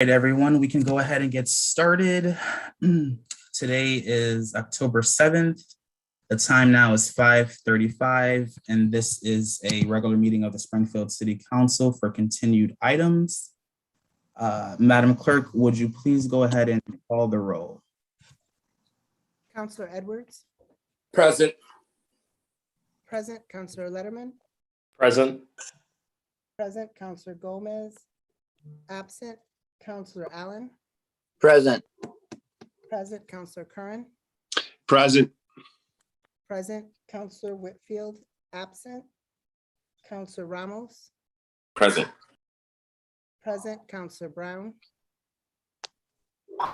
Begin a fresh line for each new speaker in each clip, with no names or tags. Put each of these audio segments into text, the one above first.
Right, everyone, we can go ahead and get started. Today is October 7th. The time now is 5:35, and this is a regular meeting of the Springfield City Council for continued items. Madam Clerk, would you please go ahead and call the roll?
Councillor Edwards,
Present.
present. Councillor Letterman,
Present.
present. Councillor Gomez, absent. Councillor Allen,
Present.
present. Councillor Curran,
Present.
present. Councillor Whitfield, absent. Councillor Ramos,
Present.
present. Councillor Brown,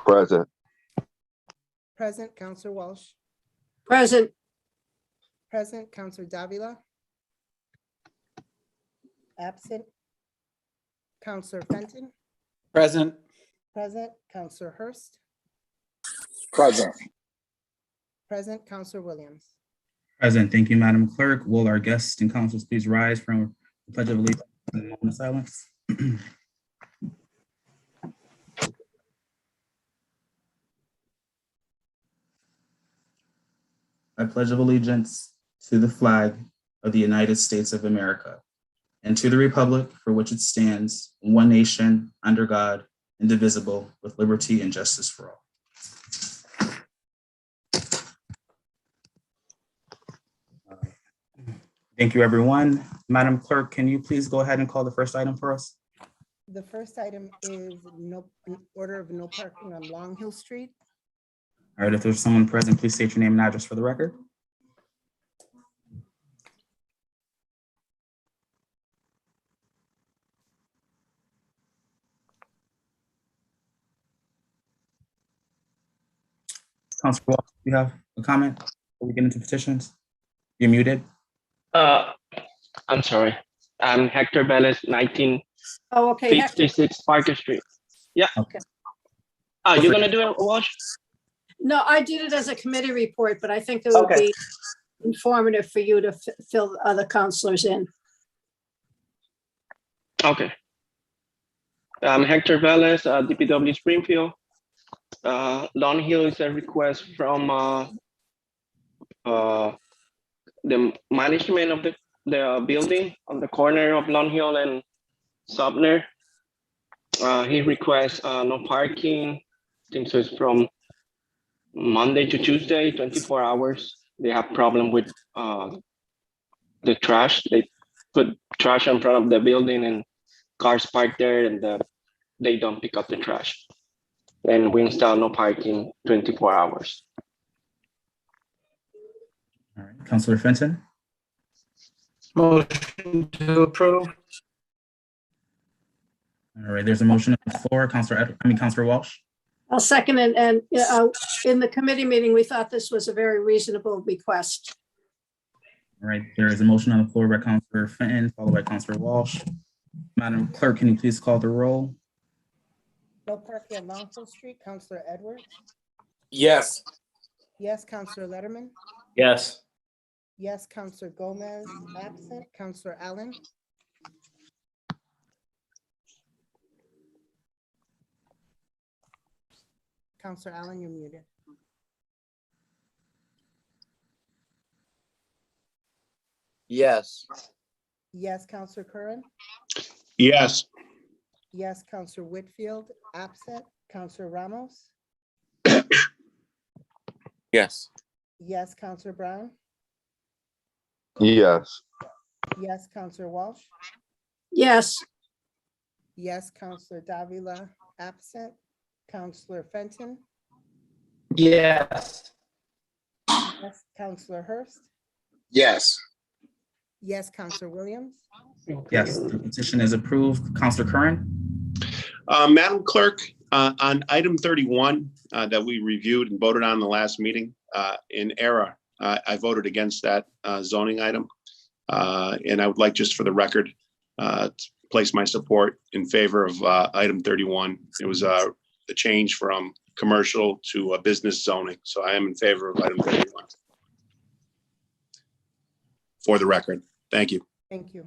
Present.
present. Councillor Walsh,
Present.
present. Councillor Davila, absent. Councillor Fenton,
Present.
present. Councillor Hurst,
Present.
present. Councillor Williams.
Present. Thank you, Madam Clerk. Will our guests and councilors please rise from the Pledge of Allegiance and a moment of silence? I pledge of allegiance to the flag of the United States of America and to the republic for which it stands, one nation, under God, indivisible, with liberty and justice for all. Thank you, everyone. Madam Clerk, can you please go ahead and call the first item for us?
The first item is order of no parking on Long Hill Street.
All right, if there's someone present, please state your name and address for the record. Councilor Walsh, you have a comment before we get into petitions? You're muted.
I'm sorry. I'm Hector Velez,
Oh, okay. Hector.
1956 Parker Street. Yeah.
Okay.
You're gonna do it, Walsh?
No, I did it as a committee report, but I think it would
Okay.
be informative for you to fill other counselors in.
Okay. I'm Hector Velez, DPW Springfield. Long Hill is a request from the management of the building on the corner of Long Hill and Sumner. He requests no parking. I think so it's from Monday to Tuesday, 24 hours. They have problem with the trash. They put trash in front of the building and cars parked there, and they don't pick up the trash. And we install no parking 24 hours.
All right, Councilor Fenton.
Motion to approve.
All right, there's a motion on the floor. Councilor Walsh.
I'll second it. And in the committee meeting, we thought this was a very reasonable request.
All right, there is a motion on the floor by Councilor Fenton, followed by Councilor Walsh. Madam Clerk, can you please call the roll?
No parking on Long Hill Street. Councillor Edwards,
Yes.
yes. Councillor Letterman,
Yes.
yes. Councillor Gomez, absent. Councillor Allen, Councillor Allen, you're muted.
Yes.
Yes. Councillor Curran,
Yes.
yes. Councillor Whitfield, absent. Councillor Ramos,
Yes.
yes. Councillor Brown,
Yes.
yes. Councillor Walsh,
Yes.
yes. Councillor Davila, absent. Councillor Fenton,
Yes.
yes. Councillor Hurst,
Yes.
yes. Councillor Williams,
Yes, the petition is approved. Councilor Curran.
Madam Clerk, on item 31 that we reviewed and voted on the last meeting, in error, I voted against that zoning item. And I would like, just for the record, to place my support in favor of item 31. It was a change from commercial to a business zoning. So I am in favor of item 31. For the record, thank you.
thank you.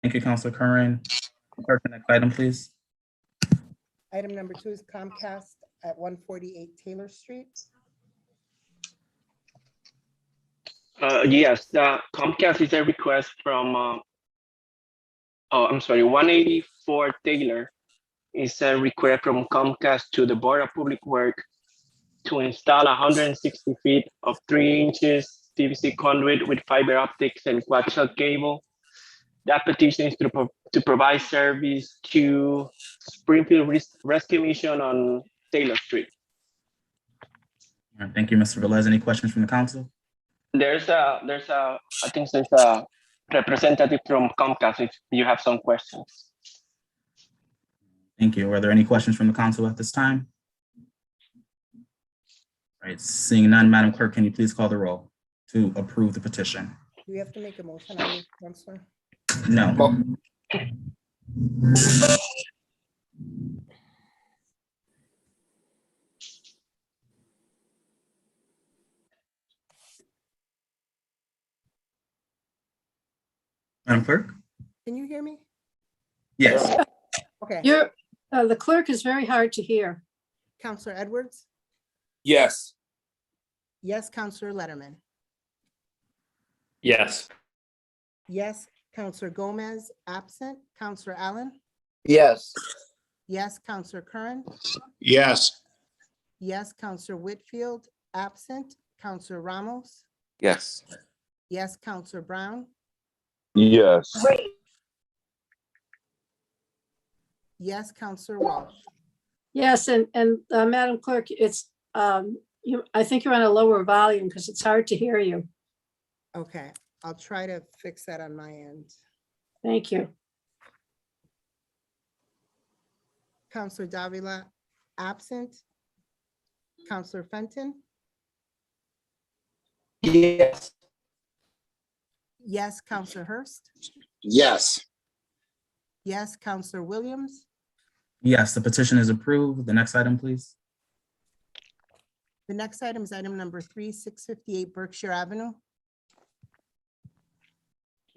Thank you, Councilor Curran. Clerk, the next item, please.
Item number 2 is Comcast at 148 Taylor Street.
Yes, the Comcast is a request from, 184 Taylor is a request from Comcast to the Board of Public Works to install 160 feet of 3 inches PVC conduit with fiber optics and coaxial cable. That petition is to provide service to Springfield Rescue Mission on Taylor Street.
All right, thank you, Mr. Velez. Any questions from the council?
I think there's a representative from Comcast if you have some questions.
Thank you. Are there any questions from the council at this time? All right, seeing none, Madam Clerk, can you please call the roll to approve the petition?
Do we have to make a motion on this, Counselor?
No. Madam Clerk?
Can you hear me?
Yes.
Okay.
The clerk is very hard to hear.
Counselor Edwards?
Yes.
Yes. Counselor Letterman?
Yes.
Yes. Counselor Gomez, absent. Counselor Allen?
Yes.
Yes. Counselor Curran?
Yes.
Yes. Counselor Whitfield, absent. Counselor Ramos?
Yes.
Yes. Counselor Brown?
Yes.
Yes. Counselor Walsh?
Yes, and Madam Clerk, it's, I think you're on a lower volume because it's hard to hear you.
Okay, I'll try to fix that on my end.
Thank you.
Counselor Davila, absent. Counselor Fenton?
Yes.
Yes. Counselor Hurst?
Yes.
Yes. Counselor Williams?
Yes, the petition is approved. The next item, please.
The next item is item number 3, 658 Berkshire Avenue.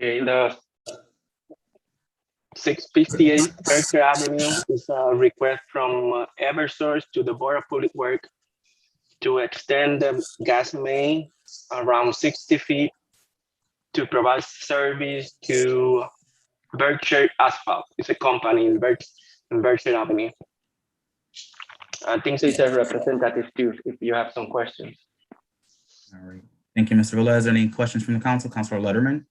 Okay, the 658 Berkshire Avenue is a request from Eversource to the Board of Public Works to extend the gas main around 60 feet to provide service to Berkshire Asphalt. It's a company in Berkshire Avenue. I think it's a representative too, if you have some questions.
All right. Thank you, Mr. Velez. Any questions from the council? Councilor Letterman?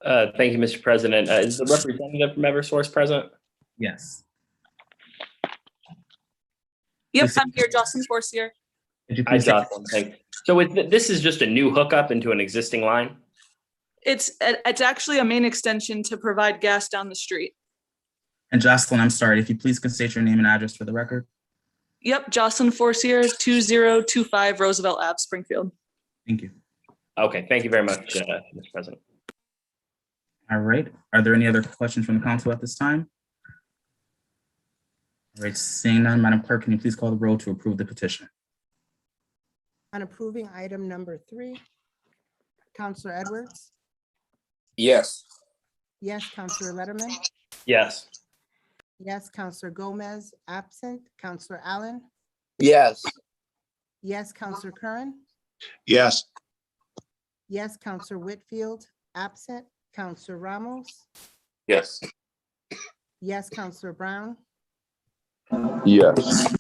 Thank you, Mr. President. Is the representative from Eversource present?
Yes.
Yep,
Please-
I'm here, Jocelyn Forcier.
Could you
Hi,
please take-
Jocelyn. Thanks. So this is just a new hookup into an existing line?
It's actually a main extension to provide gas down the street.
And Jocelyn, I'm sorry, if you please can state your name and address for the record.
Yep, Jocelyn Forcier, 2025 Roosevelt Ave, Springfield.
Thank you.
Okay, thank you very much, Mr. President.
All right. Are there any other questions from the council at this time? All right, seeing none, Madam Clerk, can you please call the roll to approve the petition?
On approving item number 3, Counselor Edwards?
Yes.
Yes. Counselor Letterman?
Yes.
Yes. Counselor Gomez, absent. Counselor Allen?
Yes.
Yes. Counselor Curran?
Yes.
Yes. Counselor Whitfield, absent. Counselor Ramos?
Yes.
Yes. Counselor Brown?
Yes.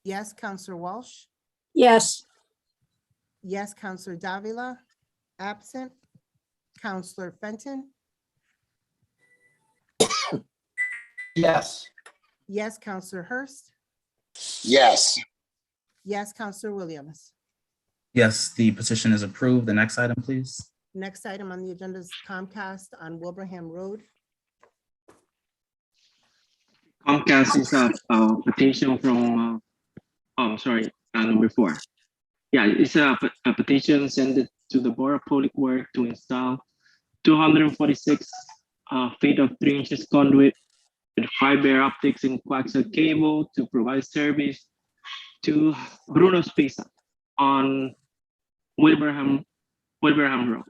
Yes. Counselor Walsh?
Yes,
Yes. Counselor Davila, absent. Counselor Fenton?
Yes.
Yes. Counselor Hurst?
Yes.
Yes. Counselor Williams?
Yes, the petition is approved. The next item, please.
Next item on the agenda is Comcast on Wilbraham Road.
Comcast is a petition from, number 4. Yeah, it's a petition sent it to the Board of Public Works to install 246 feet of 3 inches conduit with fiber optics and coaxial cable to provide service to Bruno's Pizza on Wilbraham Road.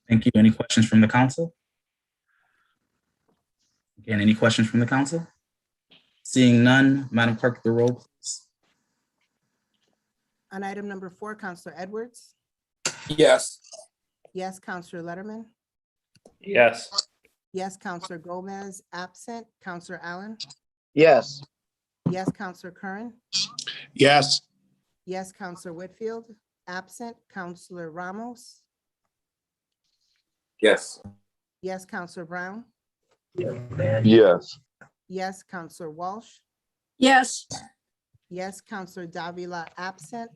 Thank you. Any questions from the council? Again, any questions from the council? Seeing none, Madam Clerk, the roll, please.
On item number 4, Counselor Edwards.
Yes.
Yes, Counselor Letterman.
Yes.
Yes, Counselor Gomez, absent. Counselor Allen.
Yes.
Yes, Counselor Curran.
Yes.
Yes, Counselor Whitfield, absent. Counselor Ramos.
Yes.
Yes, Counselor Brown.
Yes.
Yes, Counselor Walsh.
yes,
Yes, Counselor Davila, absent.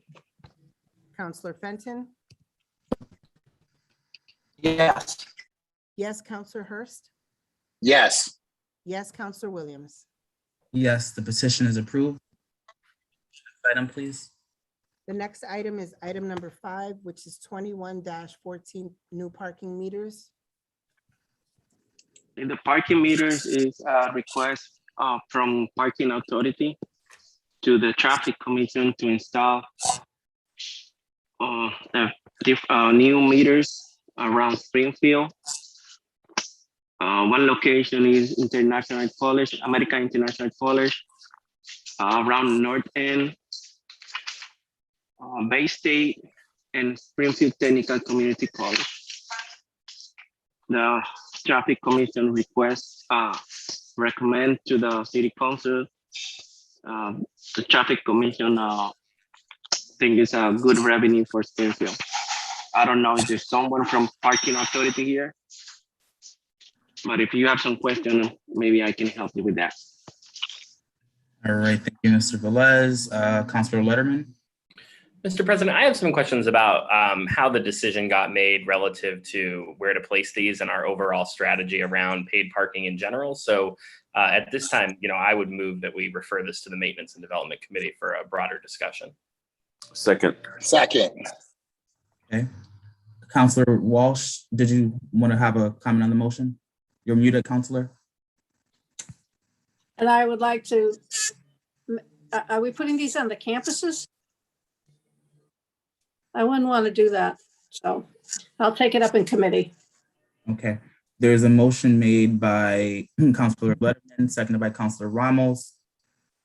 Counselor Fenton.
Yes.
Yes, Counselor Hurst.
Yes.
Yes, Counselor Williams.
Yes, the petition is approved. Item, please.
The next item is item number 5, which is 21-14 new parking meters.
The parking meters is a request from Parking Authority to the Traffic Commission to install new meters around Springfield. One location is International College, American International College, around North End, Bay State, and Springfield Technical Community College. The Traffic Commission requests recommend to the City Council. The Traffic Commission think it's a good revenue for Springfield. I don't know if there's someone from Parking Authority here, but if you have some questions, maybe I can help you with that.
All right, thank you, Mr. Velez. Counselor Letterman.
Mr. President, I have some questions about how the decision got made relative to where to place these and our overall strategy around paid parking in general. So at this time, I would move that we refer this to the Maintenance and Development Committee for a broader discussion.
Second.
Okay. Counselor Walsh, did you want to have a comment on the motion? You're muted, Counselor.
and I would like to, are we putting these on the campuses? I wouldn't want to do that, so I'll take it up in committee.
Okay. There's a motion made by Counselor Letterman, seconded by Counselor Ramos.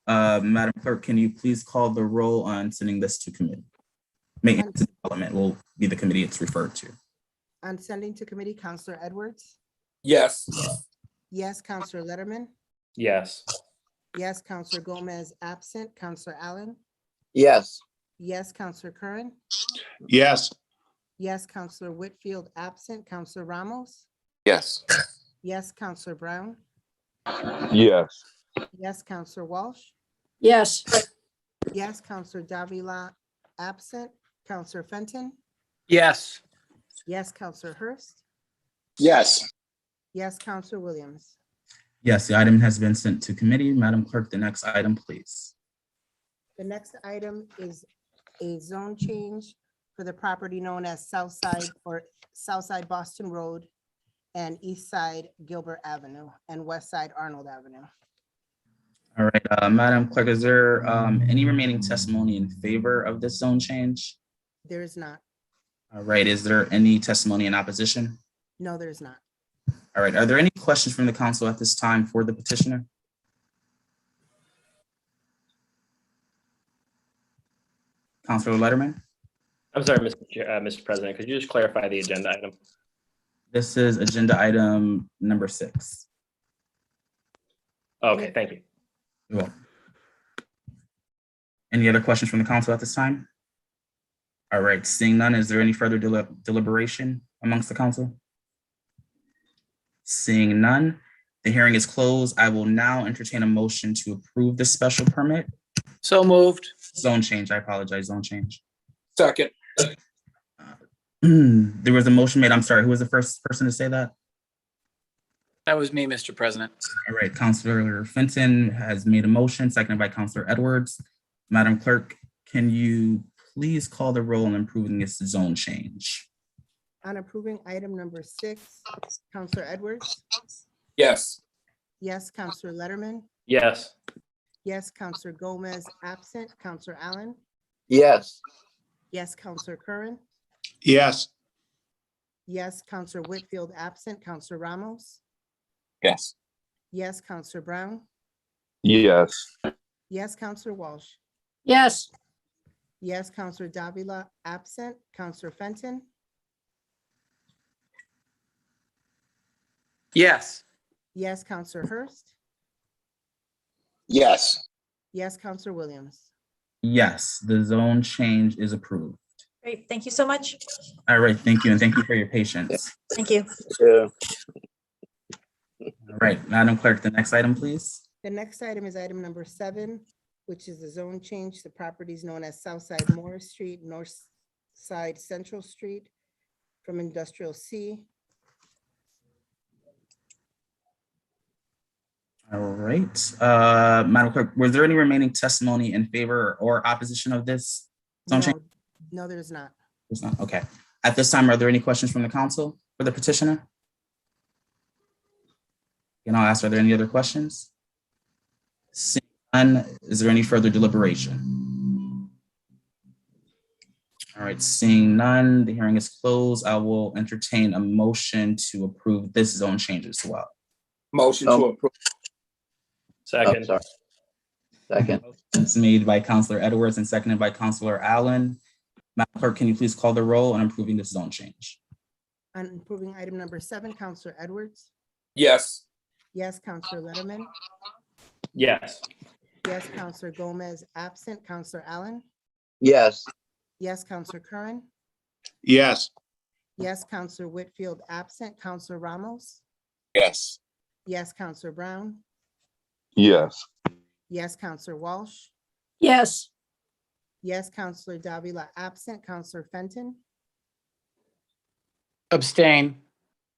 Madam Clerk, can you please call the roll on sending this to committee? Maintenance and Development will be the committee it's referred to.
On sending to committee, Counselor Edwards.
Yes.
Yes, Counselor Letterman.
Yes.
Yes, Counselor Gomez, absent. Counselor Allen.
Yes.
Yes, Counselor Curran.
Yes.
Yes, Counselor Whitfield, absent. Counselor Ramos.
Yes.
Yes, Counselor Brown.
Yes.
Yes, Counselor Walsh.
Yes,
Yes, Counselor Davila, absent. Counselor Fenton.
Yes.
Yes, Counselor Hurst.
Yes.
Yes, Counselor Williams.
Yes, the item has been sent to committee. Madam Clerk, the next item, please.
The next item is a zone change for the property known as Southside Boston Road and Eastside Gilbert Avenue and Westside Arnold Avenue.
All right, Madam Clerk, is there any remaining testimony in favor of this zone change?
There is not.
All right, is there any testimony in opposition?
No, there is not.
All right, are there any questions from the council at this time for the petitioner? Counselor Letterman?
I'm sorry, Mr. President, could you just clarify the agenda item?
This is agenda item number 6.
Okay, thank you.
You're welcome. Any other questions from the council at this time? All right, seeing none, is there any further deliberation amongst the council? Seeing none, the hearing is closed. I will now entertain a motion to approve this special permit.
So moved.
Zone change, I apologize, zone change.
Second.
There was a motion made, I'm sorry, who was the first person to say that?
That was me, Mr. President.
All right, Counselor Fenton has made a motion, seconded by Counselor Edwards. Madam Clerk, can you please call the roll on approving this zone change?
On approving item number 6, Counselor Edwards.
Yes.
Yes, Counselor Letterman.
Yes.
Yes, Counselor Gomez, absent. Counselor Allen.
Yes.
Yes, Counselor Curran.
Yes.
Yes, Counselor Whitfield, absent. Counselor Ramos.
Yes.
Yes, Counselor Brown.
Yes.
Yes, Counselor Walsh.
yes,
Yes, Counselor Davila, absent. Counselor Fenton.
Yes.
Yes, Counselor Hurst.
Yes.
Yes, Counselor Williams.
Yes, the zone change is approved.
Great, thank you so much.
All right, thank you, and thank you for your patience.
Thank you.
All right, Madam Clerk, the next item, please.
The next item is item number 7, which is the zone change to properties known as Southside Morris Street, North Side Central Street from Industrial C.
All right, Madam Clerk, was there any remaining testimony in favor or opposition of this zone change?
No, there's not.
There's not. Okay. At this time, are there any questions from the council for the petitioner? And I'll ask, are there any other questions? Seeing none, is there any further deliberation? All right, seeing none, the hearing is closed. I will entertain a motion to approve this zone change as well.
Motion to approve.
Second.
sorry. Second.
It's made by Councilor Edwards and seconded by Councilor Allen. Madam Clerk, can you please call the roll on approving this zone change?
On approving item number 7, Counselor Edwards.
Yes.
Yes, Counselor Letterman.
Yes.
Yes, Counselor Gomez, absent. Counselor Allen.
Yes.
Yes, Counselor Curran.
Yes.
Yes, Counselor Whitfield, absent. Counselor Ramos.
Yes.
Yes, Counselor Brown.
Yes.
Yes, Counselor Walsh.
yes,
Yes, Counselor Davila, absent. Counselor Fenton.
Abstain.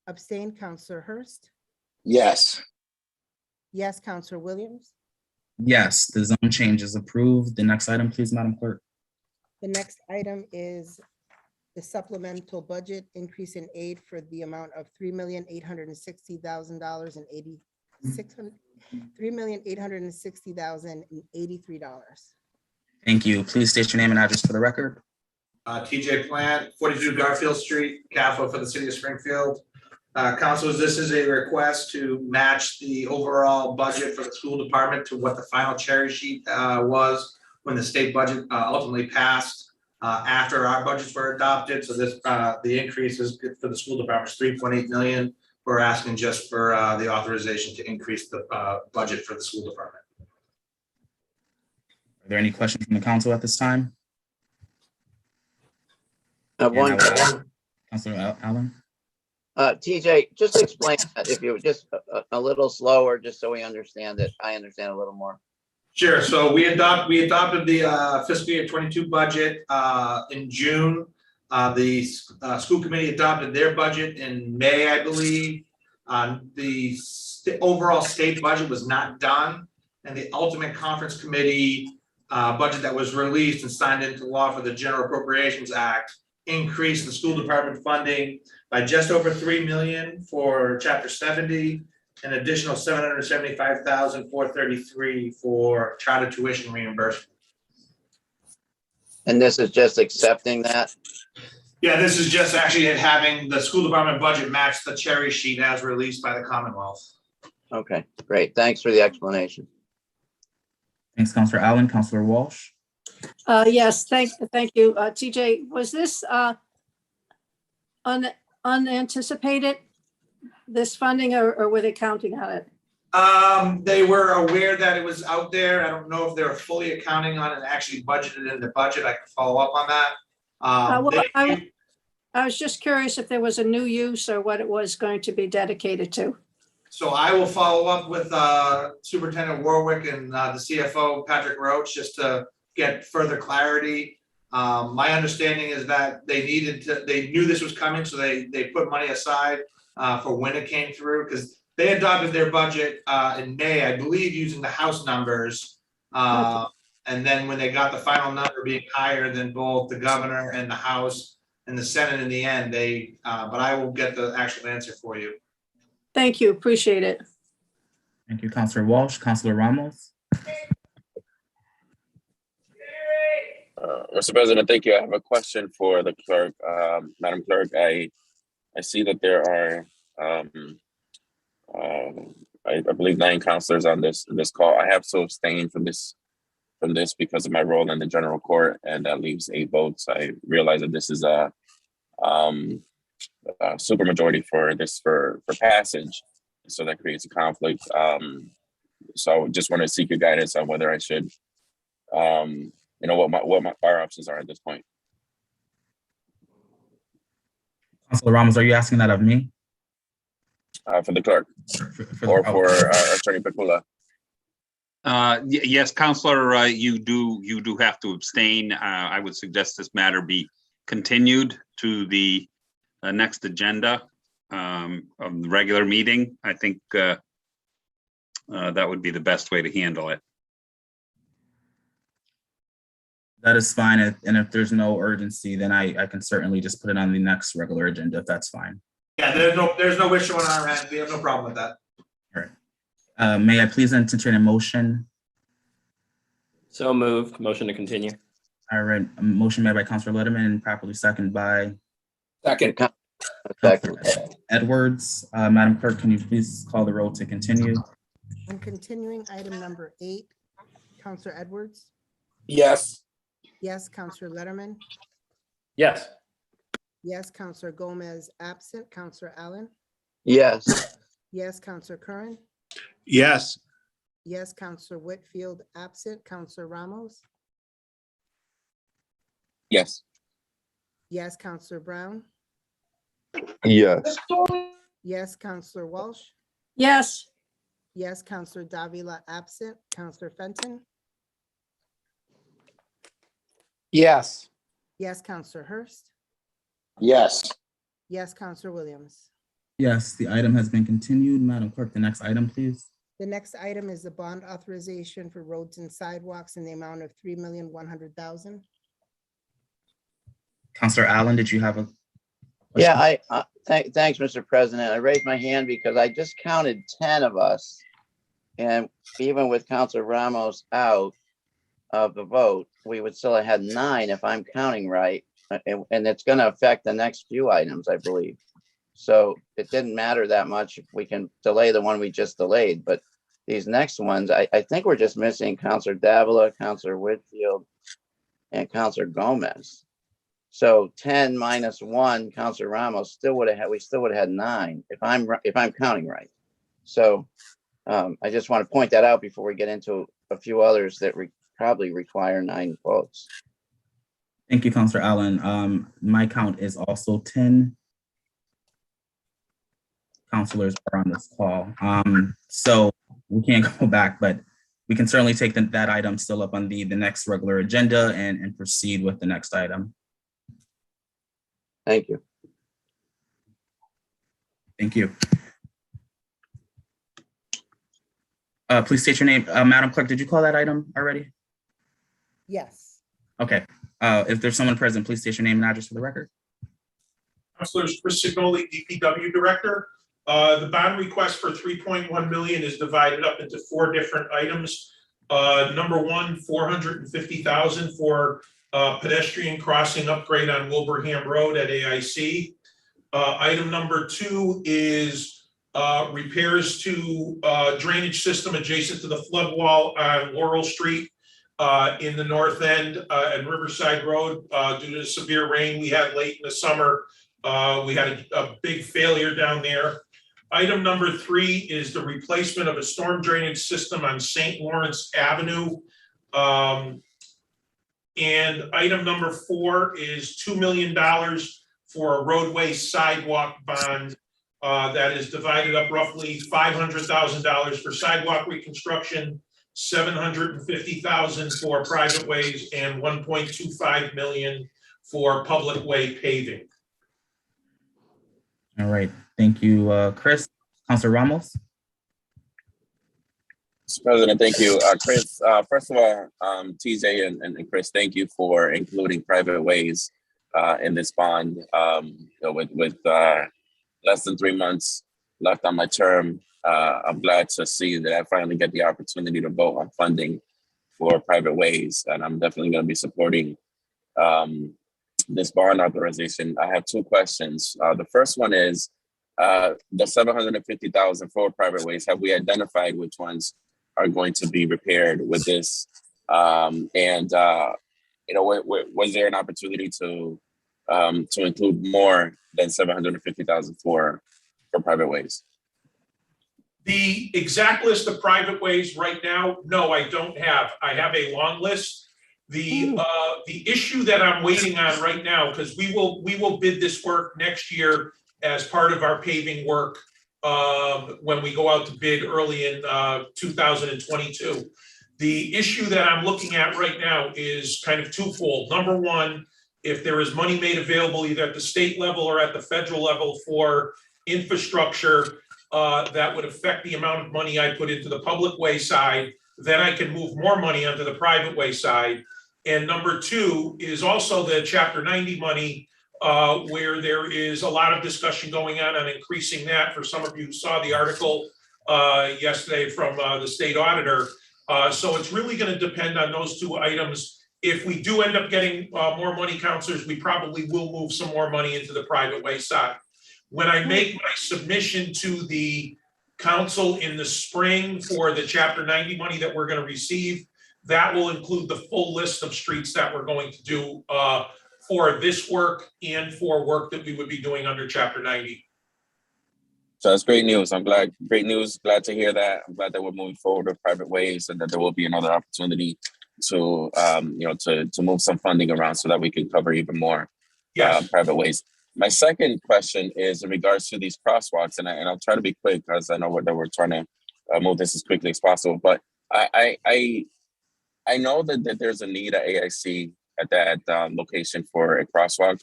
Abstain. Counselor Hurst.
Yes.
Yes, Counselor Williams.
Yes, the zone change is approved. The next item, please, Madam Clerk.
The next item is the supplemental budget increase in aid for the amount of $3,860,000 and $3,860,083.
Thank you. Please state your name and address for the record.
TJ Plant, 42 Garfield Street, CAFO for the city of Springfield. Councilors, this is a request to match the overall budget for the school department to what the final cherry sheet was when the state budget ultimately passed after our budgets were adopted. So this the increase is for the school department is 3.8 million. We're asking just for the authorization to increase the budget for the school department.
Are there any questions from the council at this time?
One.
Councilor Allen.
TJ, just explain that if you were just a little slower, just so we understand it. I understand a little more.
Sure. So we adopted the fiscal year 22 budget in June. The school committee adopted their budget in May, I believe. The overall state budget was not done, and the ultimate conference committee budget that was released and signed into law for the General Appropriations Act increased the school department funding by just over 3 million for Chapter 70, an additional 775,433 for charter tuition reimbursement.
And this is just accepting that?
Yeah, this is just actually having the school department budget match the cherry sheet as released by the Commonwealth.
Okay, great. Thanks for the explanation.
Thanks, Councilor Allen. Councilor Walsh.
yes, thank you. TJ, was this unanticipated, this funding, or were they counting on it?
They were aware that it was out there. I don't know if they were fully accounting on it and actually budgeted in the budget. I can follow up on that.
Well, I was just curious if there was a new use or what it was going to be dedicated to.
So I will follow up with Superintendent Warwick and the CFO, Patrick Roach, just to get further clarity. My understanding is that they knew this was coming, so they put money aside for when it came through, because they adopted their budget in May, I believe, using the House numbers. And then when they got the final number being higher than both the governor and the House and the Senate in the end, but I will get the actual answer for you.
Thank you, appreciate it.
Thank you, Councilor Walsh. Councilor Ramos.
Mr. President, thank you. I have a question for the clerk. Madam Clerk, I see that there are I believe 9 counselors on this call. I have to abstain from this because of my role in the general court, and that leaves 8 votes. I realize that this is a super majority for passage, so that creates a conflict. So I just want to seek your guidance on whether I should, what our options are at this point.
Councilor Ramos, are you asking that of me?
For the clerk or for Attorney Picula.
Yes, Counselor, you do have to abstain. I would suggest this matter be continued to the next agenda of the regular meeting. I think that would be the best way to handle it.
That is fine. And if there's no urgency, then I can certainly just put it on the next regular agenda if that's fine.
Yeah, there's no issue on our end. We have no problem with that.
All right. May I please entertain a motion?
So moved. Motion to continue.
All right. A motion made by Councilor Letterman and properly seconded by
Second.
Edwards. Madam Clerk, can you please call the roll to continue?
On continuing item number 8, Counselor Edwards?
Yes.
Yes, Counselor Letterman?
Yes.
Yes, Counselor Gomez absent. Counselor Allen?
Yes.
Yes, Counselor Curran?
Yes.
Yes, Counselor Whitfield absent. Counselor Ramos?
Yes.
Yes, Counselor Brown?
Yes.
Yes, Counselor Walsh?
Yes,
Yes, Counselor Davila absent. Counselor Fenton?
Yes.
Yes, Counselor Hurst?
Yes.
Yes, Counselor Williams?
Yes, the item has been continued. Madam Clerk, the next item, please.
The next item is the bond authorization for roads and sidewalks in the amount of $3,100,000.
Councilor Allen, did you have a?
Yeah, thanks, Mr. President. I raised my hand because I just counted 10 of us. And even with Counselor Ramos out of the vote, we would still have had 9 if I'm counting right. And it's going to affect the next few items, I believe. So it didn't matter that much if we can delay the one we just delayed, but these next ones, I think we're just missing Counselor Davila, Counselor Whitfield, and Counselor Gomez. So 10 minus 1, Counselor Ramos we still would have had 9 if I'm counting right. So I just want to point that out before we get into a few others that probably require 9 votes.
Thank you, Councilor Allen. My count is also 10 counselors are on this call. So we can't go back, but we can certainly take that item still up on the next regular agenda and proceed with the next item.
Thank you.
Thank you. Please state your name. Madam Clerk, did you call that item already?
Yes.
Okay. If there's someone present, please state your name and address for the record.
Councilors Chris Signoli, DPW Director. The bond request for 3.1 million is divided up into 4 different items. Number 1, 450,000 for pedestrian crossing upgrade on Wilbraham Road at AIC. Item number 2 is repairs to drainage system adjacent to the flood wall on Laurel Street in the north end and Riverside Road due to severe rain we had late in the summer. We had a big failure down there. Item number 3 is the replacement of a storm drainage system on St. Lawrence Avenue. And item number 4 is $2 million for a roadway sidewalk bond that is divided up roughly $500,000 for sidewalk reconstruction, $750,000 for private ways, and $1.25 million for public way paving.
All right. Thank you, Chris. Councilor Ramos.
Mr. President, thank you. Chris, first of all, TJ and Chris, thank you for including private ways in this bond. With less than 3 months left on my term, I'm glad to see that I finally get the opportunity to vote on funding for private ways, and I'm definitely going to be supporting this bond authorization. I have 2 questions. The first one is, the 750,000 for private ways, have we identified which ones are going to be repaired with this? Was there an opportunity to include more than 750,000 for private ways?
The exact list of private ways right now, no, I don't have. I have a long list. The issue that I'm waiting on right now, because we will bid this work next year as part of our paving work when we go out to bid early in 2022. The issue that I'm looking at right now is kind of twofold. Number one, if there is money made available either at the state level or at the federal level for infrastructure that would affect the amount of money I put into the public way side, then I can move more money onto the private way side. And number two is also the Chapter 90 money, where there is a lot of discussion going on increasing that. For some of you who saw the article yesterday from the state auditor. So it's really going to depend on those two items. If we do end up getting more money, counselors, we probably will move some more money into the private way side. When I make my submission to the council in the spring for the Chapter 90 money that we're going to receive, that will include the full list of streets that we're going to do for this work and for work that we would be doing under Chapter 90.
So that's great news. I'm glad, great news. Glad to hear that. I'm glad that we're moving forward with private ways and that there will be another opportunity to, to move some funding around so that we can cover even more private ways. My second question is in regards to these crosswalks, and I'll try to be quick because I know that we're trying to move this as quickly as possible. But I know that there's a need at AIC at that location for a crosswalk.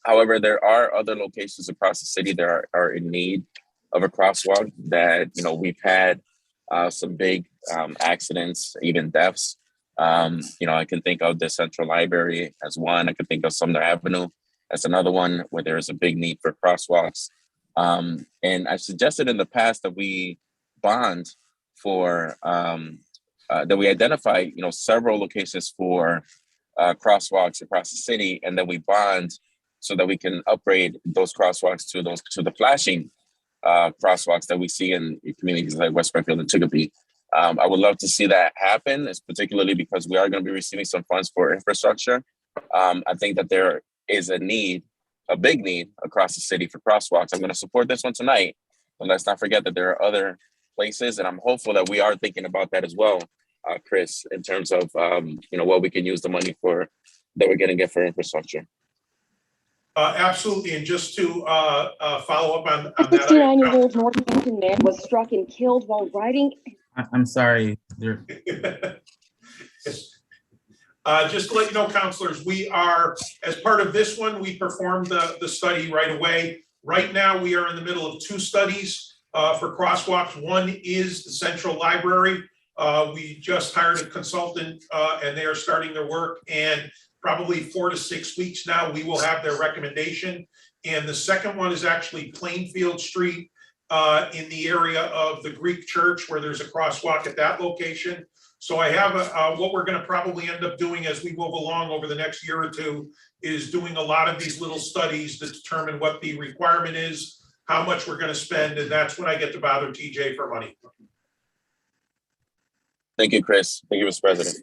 However, there are other locations across the city that are in need of a crosswalk that, we've had some big accidents, even deaths. I can think of the Central Library as one. I can think of Sumner Avenue as another one where there is a big need for crosswalks. And I've suggested in the past that we bond for, that we identify, several locations for crosswalks across the city, and then we bond so that we can upgrade those crosswalks to the flashing crosswalks that we see in communities like West Springfield and Chicopee. I would love to see that happen, particularly because we are going to be receiving some funds for infrastructure. I think that there is a big need across the city for crosswalks. I'm going to support this one tonight, but let's not forget that there are other places, and I'm hopeful that we are thinking about that as well, Chris, in terms of what we can use the money for that we're going to get for infrastructure.
Absolutely, and just to follow up on
A
that.
69-year-old Northampton man was struck and killed while riding.
I'm sorry.
Just to let you know, counselors, we are, as part of this one, we performed the study right away. Right now, we are in the middle of two studies for crosswalks. One is the Central Library. We just hired a consultant and they are starting their work, and probably 4 to 6 weeks now, we will have their recommendation. And the second one is actually Plainfield Street in the area of the Greek church, where there's a crosswalk at that location. So I have what we're going to probably end up doing as we move along over the next year or two is doing a lot of these little studies to determine what the requirement is, how much we're going to spend, and that's when I get to bother TJ for money.
Thank you, Chris. Thank you, Mr. President.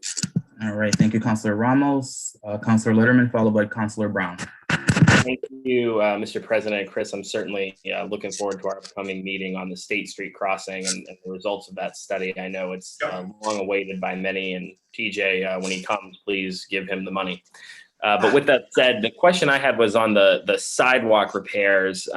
All right, thank you, Councilor Ramos. Councilor Litterman, followed by Councilor Brown.
Thank you, Mr. President. Chris, I'm certainly looking forward to our upcoming meeting on the State Street crossing and the results of that study. I know it's long awaited by many, and TJ, when he comes, please give him the money. But with that said, the question I had was on the sidewalk repairs.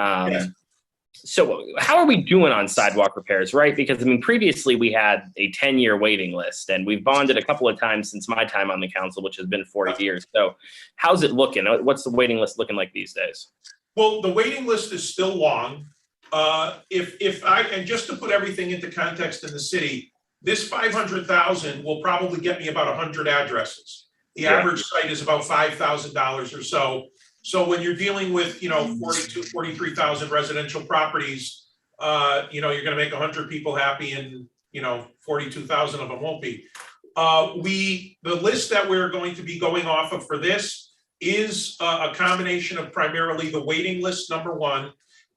So how are we doing on sidewalk repairs, right? Because, I mean, previously we had a 10-year waiting list, and we've bonded a couple of times since my time on the council, which has been 4 years. So how's it looking? What's the waiting list looking like these days?
Well, the waiting list is still long. And just to put everything into context in the city, this 500,000 will probably get me about 100 addresses. The average site is about $5,000 or so. So when you're dealing with, 43,000 residential properties, you're going to make 100 people happy, and 42,000 of them won't be. The list that we're going to be going off of for this is a combination of primarily the waiting list, number one,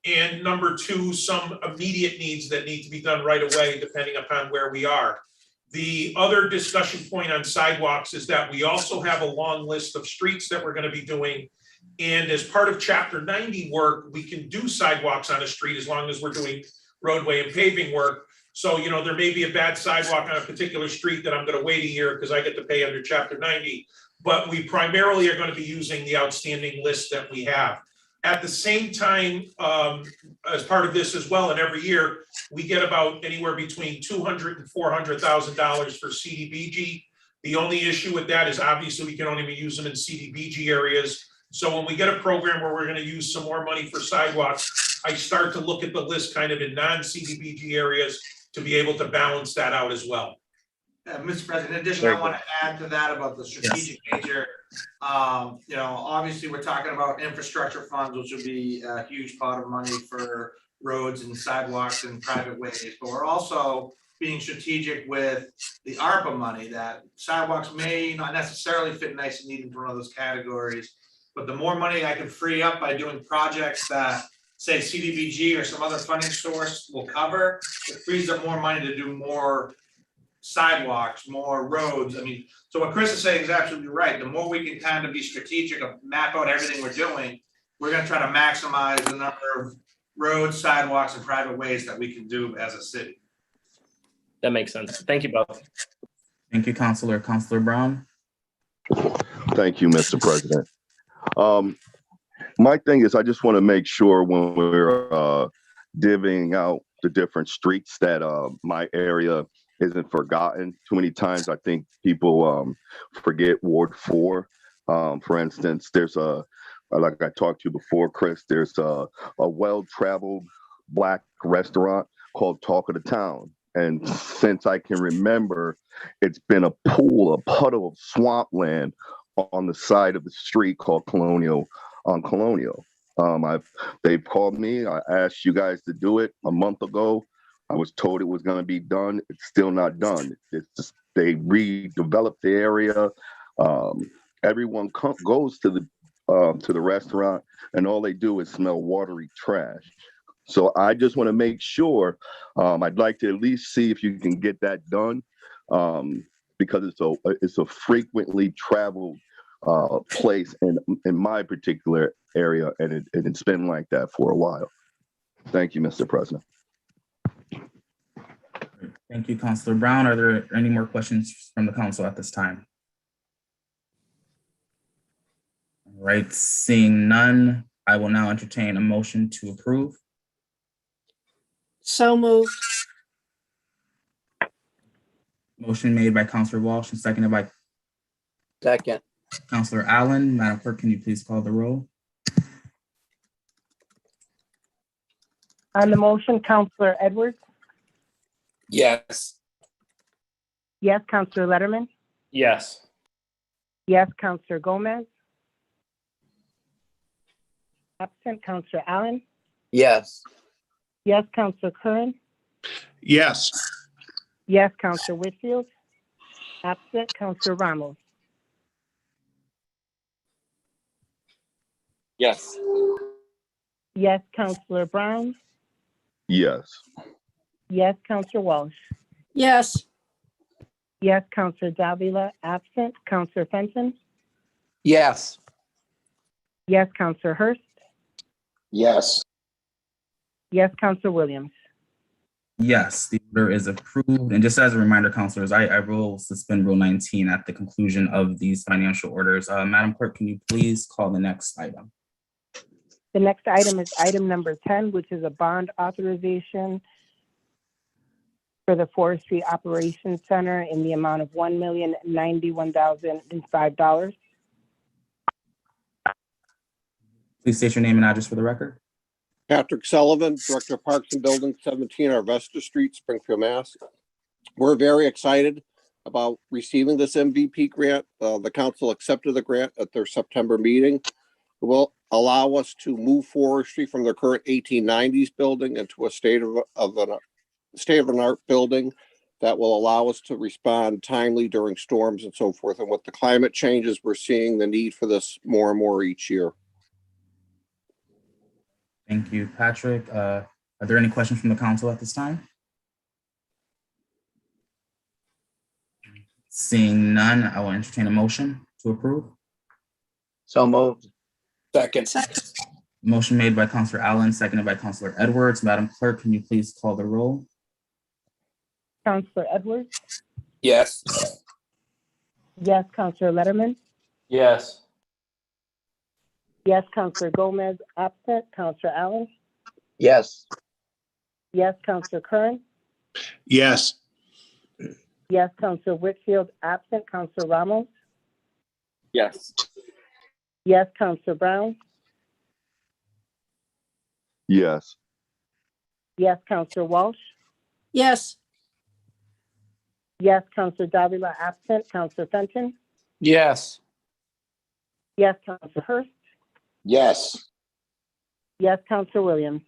And number two, some immediate needs that need to be done right away, depending upon where we are. The other discussion point on sidewalks is that we also have a long list of streets that we're going to be doing. And as part of Chapter 90 work, we can do sidewalks on a street as long as we're doing roadway and paving work. So, you know, there may be a bad sidewalk on a particular street that I'm going to wait a year because I get to pay under Chapter 90. But we primarily are going to be using the outstanding list that we have. At the same time, as part of this as well, and every year, we get about anywhere between $200,000 and $400,000 for CDBG. The only issue with that is obviously we can only use them in CDBG areas. So when we get a program where we're going to use some more money for sidewalks, I start to look at the list kind of in non-CDBG areas to be able to balance that out as well.
Mr. President, in addition, I want to add to that about the strategic nature. You know, obviously, we're talking about infrastructure funds, which would be a huge pot of money for roads and sidewalks and private ways. But we're also being strategic with the ARPA money, that sidewalks may not necessarily fit nice and neat into one of those categories. But the more money I can free up by doing projects that, say, CDBG or some other funding source will cover, it frees up more money to do more sidewalks, more roads. I mean, so what Chris is saying is absolutely right. The more we can kind of be strategic, map out everything we're doing, we're going to try to maximize the number of roads, sidewalks, and private ways that we can do as a city.
That makes sense. Thank you both.
Thank you, Councilor. Councilor Brown.
Thank you, Mr. President. My thing is, I just want to make sure when we're divvying out the different streets that my area isn't forgotten. Too many times I think people forget Ward 4. For instance, there's like I talked to you before, Chris, there's a well-traveled Black restaurant called Talk of the Town. And since I can remember, it's been a puddle of swampland on the side of the street called Colonial. They've called me. I asked you guys to do it a month ago. I was told it was going to be done. It's still not done. It's just they redeveloped the area. Everyone goes to the restaurant, and all they do is smell watery trash. So I just want to make sure. I'd like to at least see if you can get that done, because it's a frequently traveled place in my particular area, and it's been like that for a while. Thank you, Mr. President.
Thank you, Councilor Brown. Are there any more questions from the council at this time? All right, seeing none, I will now entertain a motion to approve.
So moved.
Motion made by Councilor Walsh and seconded by
Second.
Councilor Allen. Madam Clerk, can you please call the roll?
On the motion, Councilor Edwards?
Yes.
Yes, Councilor Letterman?
Yes.
Yes, Councilor Gomez? Absent, Councilor Allen?
Yes.
Yes, Councilor Curran?
Yes.
Yes, Councilor Whitfield? Absent, Councilor Ramos?
Yes.
Yes, Councilor Brown?
Yes.
Yes, Councilor Walsh?
Yes.
Yes, Councilor Davila? Absent, Councilor Fenton?
Yes.
Yes, Councilor Hurst?
Yes.
Yes, Councilor Williams?
Yes, the order is approved. And just as a reminder, councilors, I will suspend Rule 19 at the conclusion of these financial orders. Madam Clerk, can you please call the next item?
The next item is item number 10, which is a bond authorization for the Forestry Operations Center in the amount of $1,091,005.
Please state your name and address for the record.
Patrick Sullivan, Director of Parks and Buildings, 17 Arvesta Street, Springfield, Mass. We're very excited about receiving this MVP grant. The council accepted the grant at their September meeting. It will allow us to move forestry from the current 1890s building into a state of an art building that will allow us to respond timely during storms and so forth. And with the climate changes, we're seeing the need for this more and more each year.
Thank you, Patrick. Are there any questions from the council at this time? Seeing none, I will entertain a motion to approve.
So moved.
Second.
Motion made by Councilor Allen, seconded by Councilor Edwards. Madam Clerk, can you please call the roll?
Counselor Edwards?
Yes.
Yes, Counselor Letterman?
Yes.
Yes, Counselor Gomez, absent. Counselor Allen?
Yes.
Yes, Counselor Curran?
Yes.
Yes, Counselor Whitfield, absent. Counselor Ramos?
Yes.
Yes, Counselor Brown?
Yes.
Yes, Counselor Walsh?
yes,
Yes, Counselor Davila, absent. Counselor Fenton?
Yes.
Yes, Counselor Hurst?
Yes.
Yes, Counselor Williams?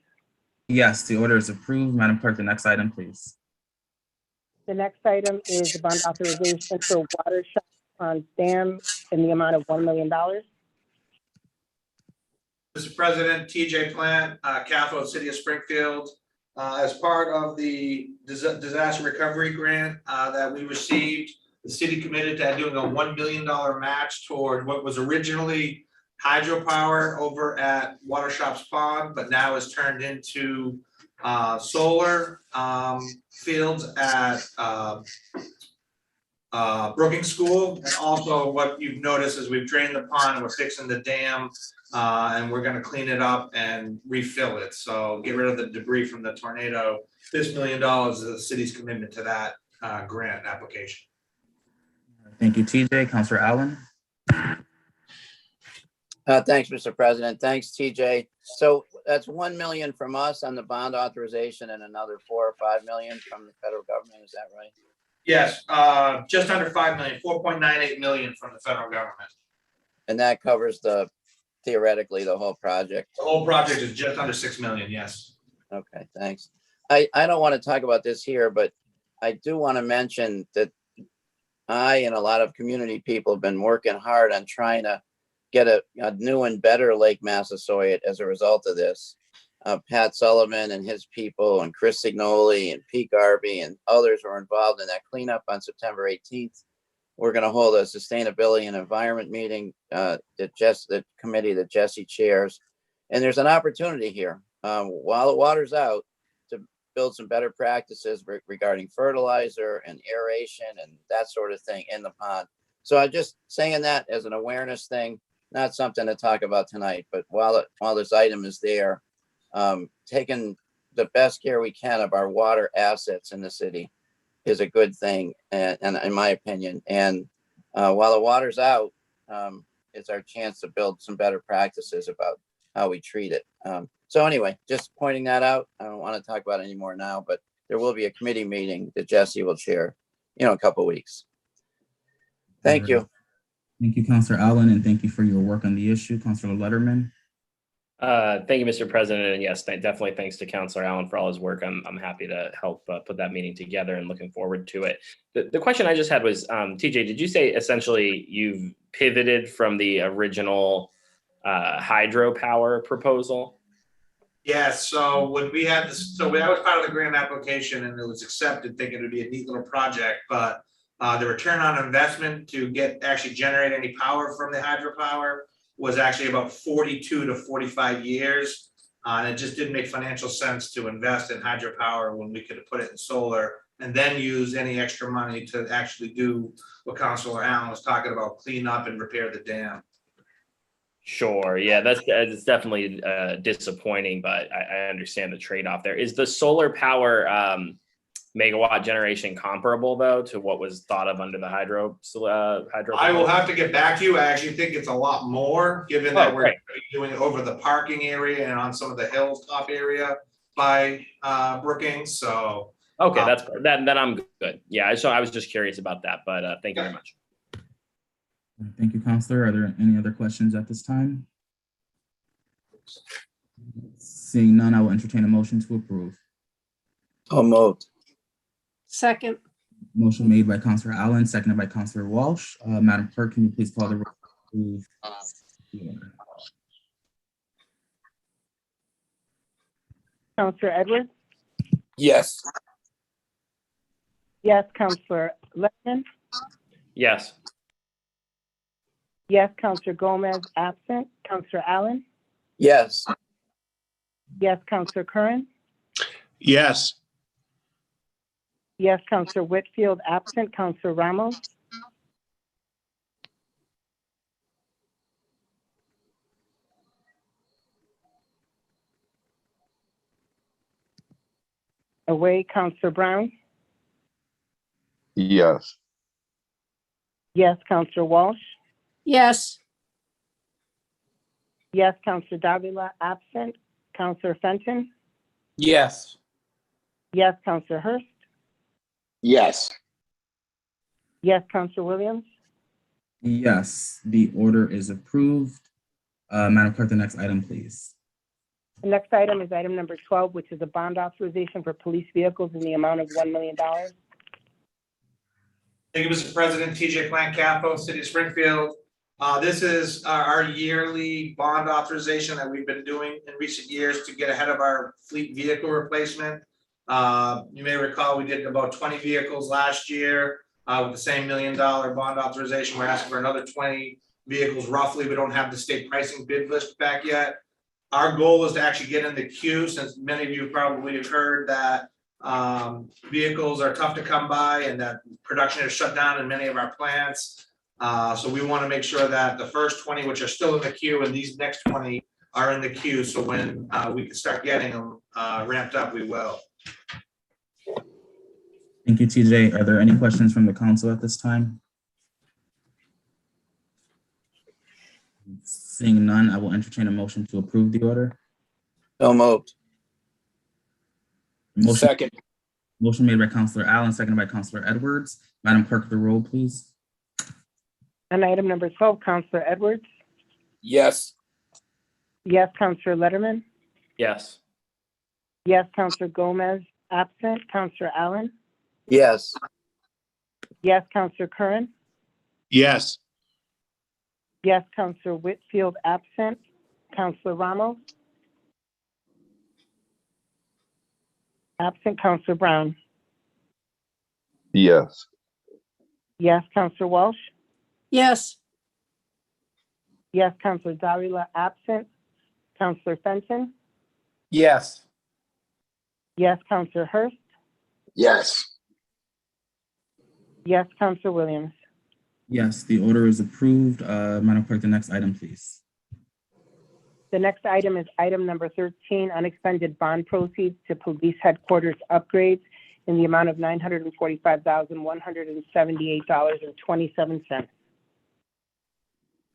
Yes, the order is approved. Madam Clerk, the next item, please.
The next item is the bond authorization for water shut on dam in the amount of $1 million.
Mr. President, TJ Plant, Cathode City of Springfield. As part of the disaster recovery grant that we received, the city committed to doing a $1 million match toward what was originally hydropower over at Water Shops Pond, but now is turned into solar fields at Brookings School. And also what you've noticed is we've drained the pond and we're fixing the dam and we're gonna clean it up and refill it. So get rid of the debris from the tornado. This $1 million is the city's commitment to that grant application.
Thank you, TJ. Councilor Allen?
Thanks, Mr. President. Thanks, TJ. So that's 1 million from us on the bond authorization and another 4 or 5 million from the federal government. Is that right?
Yes, just under 5 million, 4.98 million from the federal government.
And that covers theoretically the whole project.
The whole project is just under 6 million, yes.
Okay, thanks. I don't want to talk about this here, but I do want to mention that I and a lot of community people have been working hard on trying to get a new and better Lake Massasoit as a result of this. Pat Sullivan and his people and Chris Signoli and Pete Garvey and others were involved in that cleanup on September 18th. We're going to hold a sustainability and environment meeting, the committee that Jesse chairs. And there's an opportunity here while the water's out to build some better practices regarding fertilizer and aeration and that sort of thing in the pond. So I'm just saying that as an awareness thing, not something to talk about tonight, but while this item is there, taking the best care we can of our water assets in the city is a good thing, and in my opinion. And while the water's out, it's our chance to build some better practices about how we treat it. So anyway, just pointing that out. I don't want to talk about it anymore now, but there will be a committee meeting that Jesse will chair, in a couple of weeks. Thank you.
Thank you, Councilor Allen, and thank you for your work on the issue. Councilor Letterman?
Thank you, Mr. President. And yes, definitely thanks to Councilor Allen for all his work. I'm happy to help put that meeting together and looking forward to it. The question I just had was, TJ, did you say essentially you've pivoted from the original hydropower proposal?
Yes, so when we had this, I was part of the grant application and it was accepted, thinking it would be a neat little project, but the return on investment to actually generate any power from the hydropower was actually about 42 to 45 years. And it just didn't make financial sense to invest in hydropower when we could have put it in solar and then use any extra money to actually do what Councilor Allen was talking about, clean up and repair the dam.
Sure. Yeah, that's definitely disappointing, but I understand the trade-off there. Is the solar power megawatt generation comparable though to what was thought of under the hydro?
I will have to get back to you. I actually think it's a lot more, given that we're doing it over the parking area and on some of the hilltop area by Brookings. So
okay, then I'm good. Yeah, so I was just curious about that, but thank you very much.
Thank you, Councilor. Are there any other questions at this time? Seeing none, I will entertain a motion to approve.
So moved.
second,
Motion made by Councilor Allen, seconded by Councilor Walsh. Madam Clerk, can you please call the roll?
Counselor Edwards?
Yes.
Yes, Counselor Letman?
Yes.
Yes, Counselor Gomez, absent. Counselor Allen?
Yes.
Yes, Counselor Curran?
Yes.
Yes, Counselor Whitfield, absent. Counselor Ramos? Away, Counselor Brown?
Yes.
Yes, Counselor Walsh?
yes,
Yes, Counselor Davila, absent. Counselor Fenton?
Yes.
Yes, Counselor Hurst?
Yes.
Yes, Counselor Williams?
Yes, the order is approved. Madam Clerk, the next item, please.
The next item is item number 12, which is a bond authorization for police vehicles in the amount of $1 million.
Thank you, Mr. President. TJ Plant Capo, City of Springfield. This is our yearly bond authorization that we've been doing in recent years to get ahead of our fleet vehicle replacement. You may recall we did about 20 vehicles last year with the same $1 million bond authorization. We're asking for another 20 vehicles roughly. We don't have the state pricing bid list back yet. Our goal is to actually get in the queue, since many of you probably have heard that vehicles are tough to come by and that production is shut down in many of our plants. So we want to make sure that the first 20, which are still in the queue, and these next 20 are in the queue. So when we can start getting them ramped up, we will.
Thank you, TJ. Are there any questions from the council at this time? Seeing none, I will entertain a motion to approve the order.
So moved.
Motion,
Second.
motion made by Counselor Allen, seconded by Counselor Edwards. Madam Clerk, the roll, please.
On item number 12, Counselor Edwards?
Yes.
Yes, Counselor Letterman?
Yes.
Yes, Counselor Gomez, absent. Counselor Allen?
Yes.
Yes, Counselor Curran?
Yes.
Yes, Counselor Whitfield, absent. Counselor Ramos? Absent. Counselor Brown?
Yes.
Yes, Counselor Walsh?
yes,
Yes, Counselor Davila, absent. Counselor Fenton?
Yes.
Yes, Counselor Hurst?
Yes.
Yes, Counselor Williams?
Yes, the order is approved. Madam Clerk, the next item, please.
The next item is item number 13, unexpended bond proceeds to police headquarters upgrades in the amount of $945,178.27.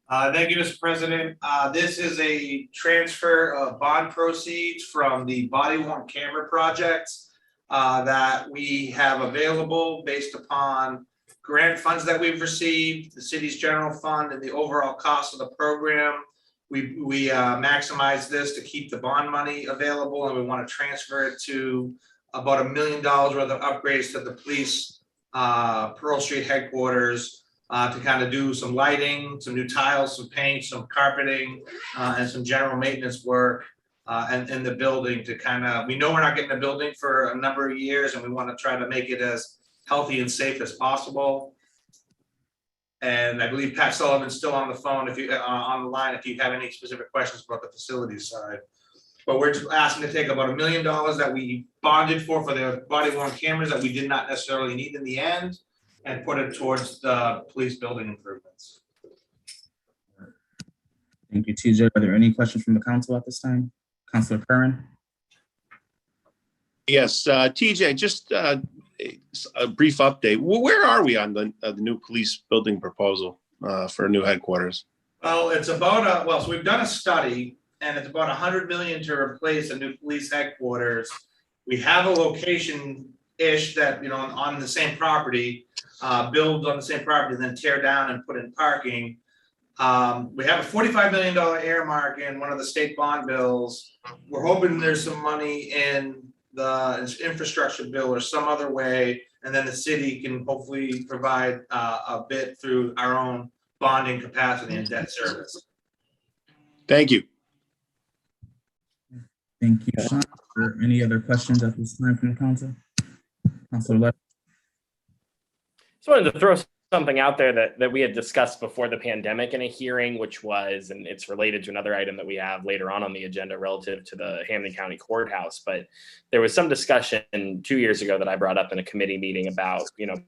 Thank you, Mr. President. This is a transfer of bond proceeds from the body worn camera projects that we have available based upon grant funds that we've received, the city's general fund, and the overall cost of the program. We maximize this to keep the bond money available, and we want to transfer it to about $1 million worth of upgrades to the police Pearl Street headquarters to kind of do some lighting, some new tiles, some paint, some carpeting, and some general maintenance work and in the building to kind of, we know we're not getting a building for a number of years, and we want to try to make it as healthy and safe as possible. And I believe Pat Sullivan's still on the phone if you on the line if you have any specific questions about the facilities side. But we're just asking to take about $1 million that we bonded for the body worn cameras that we did not necessarily need in the end, and put it towards the police building improvements.
Thank you, TJ. Are there any questions from the council at this time? Counselor Curran?
Yes, TJ, just a brief update. Where are we on the new police building proposal for new headquarters?
Well, it's about so we've done a study, and it's about $100 million to replace a new police headquarters. We have a location-ish that, you know, on the same property, build on the same property, then tear down and put in parking. We have a $45 million earmark in one of the state bond bills. We're hoping there's some money in the infrastructure bill or some other way, and then the city can hopefully provide a bit through our own bonding capacity and debt service.
Thank you.
Thank you, Sean. Are there any other questions at this time from the council? Councilor Letterman?
Just wanted to throw something out there that we had discussed before the pandemic in a hearing, which was, and it's related to another item that we have later on the agenda relative to the Hampden County Courthouse. But there was some discussion 2 years ago that I brought up in a committee meeting about,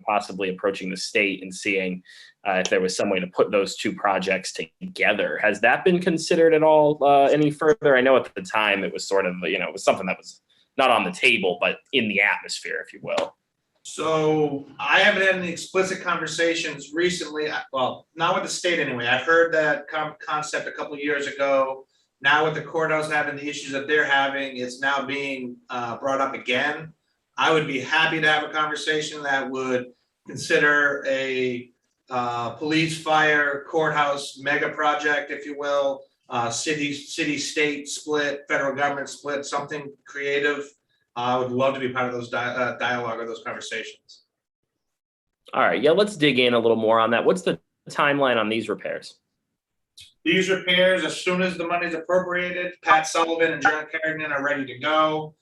possibly approaching the state and seeing if there was some way to put those two projects together. Has that been considered at all any further? I know at the time it was sort of, it was something that was not on the table, but in the atmosphere, if you will.
So I haven't had any explicit conversations recently, well, not with the state anyway. I've heard that concept a couple of years ago. Now with the courthouse having the issues that they're having, it's now being brought up again. I would be happy to have a conversation that would consider a police, fire, courthouse mega project, if you will, city, state split, federal government split, something creative. I would love to be part of those dialogue or those conversations.
All right, yeah, let's dig in a little more on that. What's the timeline on these repairs?
These repairs, as soon as the money's appropriated, Pat Sullivan and John Carrington are ready to go.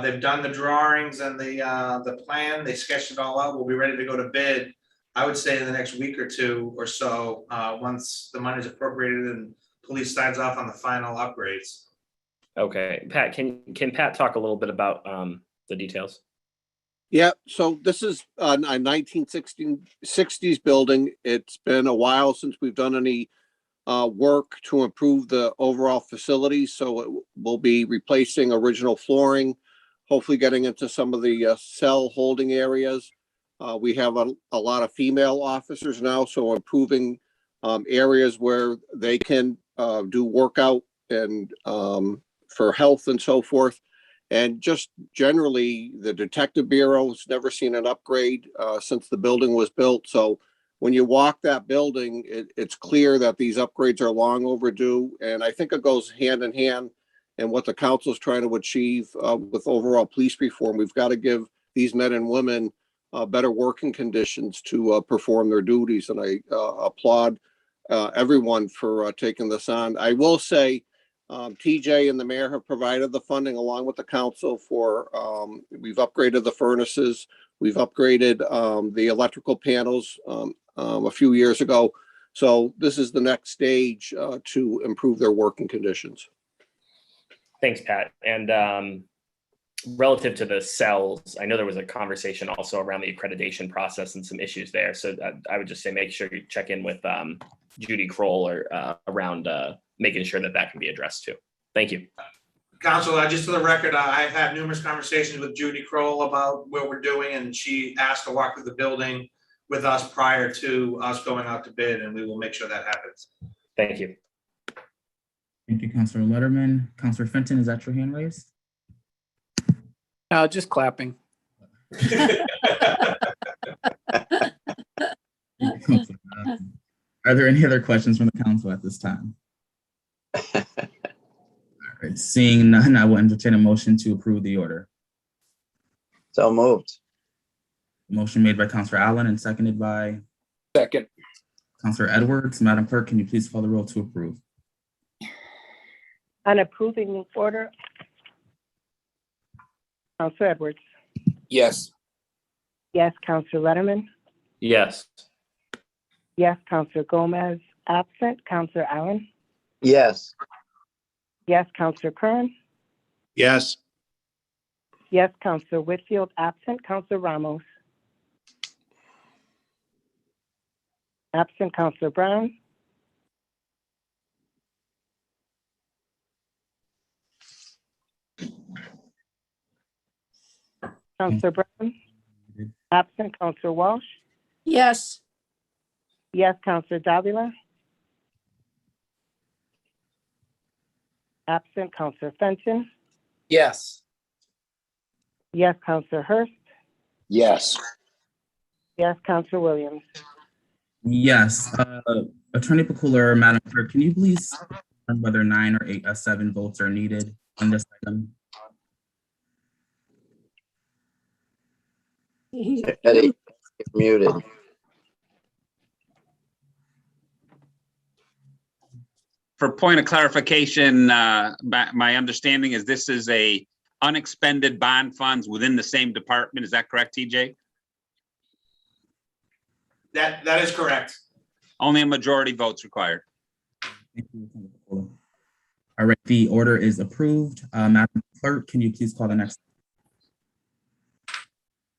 They've done the drawings and the plan. They sketched it all out. We'll be ready to go to bid, I would say in the next week or two or so, once the money's appropriated and police signs off on the final upgrades.
Okay, Pat, can Pat talk a little bit about the details?
Yeah, so this is a 1960s building. It's been a while since we've done any work to improve the overall facility. So we'll be replacing original flooring, hopefully getting into some of the cell holding areas. We have a lot of female officers now, so improving areas where they can do workout and for health and so forth. And just generally, the Detective Bureau has never seen an upgrade since the building was built. So when you walk that building, it's clear that these upgrades are long overdue. And I think it goes hand in hand in what the council is trying to achieve with overall police reform. We've got to give these men and women better working conditions to perform their duties. And I applaud everyone for taking this on. I will say, TJ and the mayor have provided the funding along with the council for, we've upgraded the furnaces, we've upgraded the electrical panels a few years ago. So this is the next stage to improve their working conditions.
Thanks, Pat. And relative to the cells, I know there was a conversation also around the accreditation process and some issues there. So I would just say make sure you check in with Judy Kroll or around making sure that can be addressed too. Thank you.
Council, just for the record, I've had numerous conversations with Judy Kroll about what we're doing, and she asked to walk through the building with us prior to us going out to bid, and we will make sure that happens.
Thank you.
Thank you, Councilor Letterman. Councilor Fenton, is that your hand raised?
Just clapping.
Are there any other questions from the council at this time? All right, seeing none, I will entertain a motion to approve the order.
So moved.
Motion made by Councilor Allen and seconded by
Second.
Councilor Edwards. Madam Clerk, can you please call the roll to approve?
On approving the order, Councilor Edwards.
Yes.
Yes, Councilor Letterman.
Yes.
Yes, Councilor Gomez. Absent, Councilor Allen.
Yes.
Yes, Councilor Kern.
Yes.
Yes, Councilor Whitfield. Absent, Councilor Ramos. Absent, Councilor Brown. Councilor Brown. Absent, Councilor Walsh.
Yes.
Yes, Councilor Davila. Absent, Councilor Fenton.
Yes.
Yes, Councilor Hurst.
Yes.
Yes, Councilor Williams.
Yes. Attorney Pacula, Madam Clerk, can you please confirm whether 9 or 7 votes are needed on this item?
Eddie, muted.
for point of clarification, my understanding is this is a unexpended bond funds within the same department. Is that correct, TJ?
That is correct.
Only a majority votes required.
Thank you, Councilor. All right, the order is approved. Madam Clerk, can you please call the next?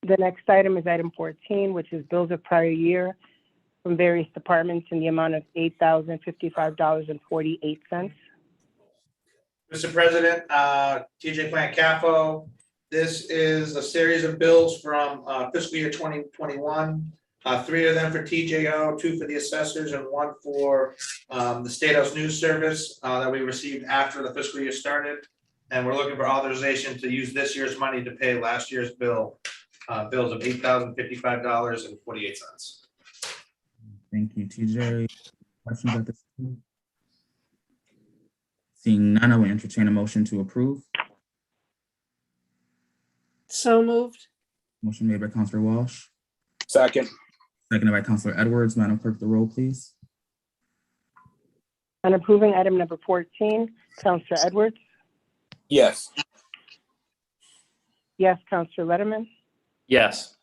The next item is item 14, which is bills of prior year from various departments in the amount of $8,055.48.
Mr. President, TJ Plant CAFO, this is a series of bills from fiscal year 2021. 3 of them for TJO, 2 for the assessors, and 1 for the State House News Service that we received after the fiscal year started. And we're looking for authorization to use this year's money to pay last year's bills of $8,055.48.
Thank you, TJ. Questions at this time? Seeing none, I will entertain a motion to approve.
So moved.
Motion made by Councilor Walsh,
Second.
seconded by Councilor Edwards. Madam Clerk, the roll, please.
On approving item number 14, Counselor Edwards?
Yes.
Yes, Counselor Letterman?
Yes.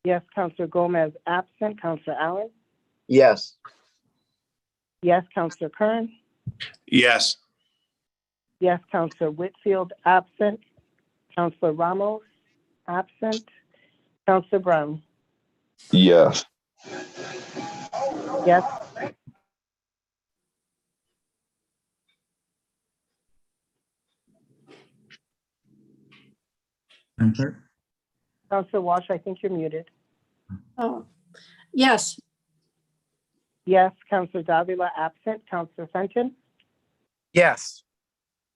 Yes, Counselor Gomez, absent. Counselor Allen?
Yes.
Yes, Counselor Kern?
Yes.
Yes, Counselor Whitfield, absent. Counselor Ramos, absent. Counselor Brown?
Yes.
Yes.
Madam Clerk?
Counselor Walsh, I think you're muted.
Oh, yes.
Yes, Counselor Davila, absent. Counselor Fenton?
Yes.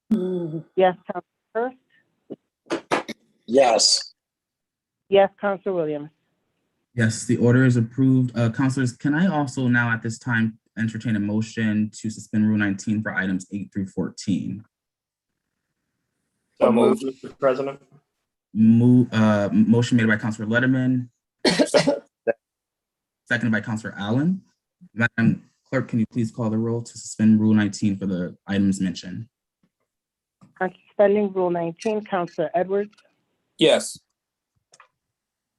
Yes, Counselor Hurst?
Yes.
Yes, Counselor Williams?
Yes, the order is approved. Councilors, can I also now at this time entertain a motion to suspend Rule 19 for items 8 through 14?
So moved, Mr. President.
Motion made by Councilor Letterman, seconded by Councilor Allen. Madam Clerk, can you please call the roll to suspend Rule 19 for the items mentioned?
On suspending Rule 19, Counselor Edwards?
Yes.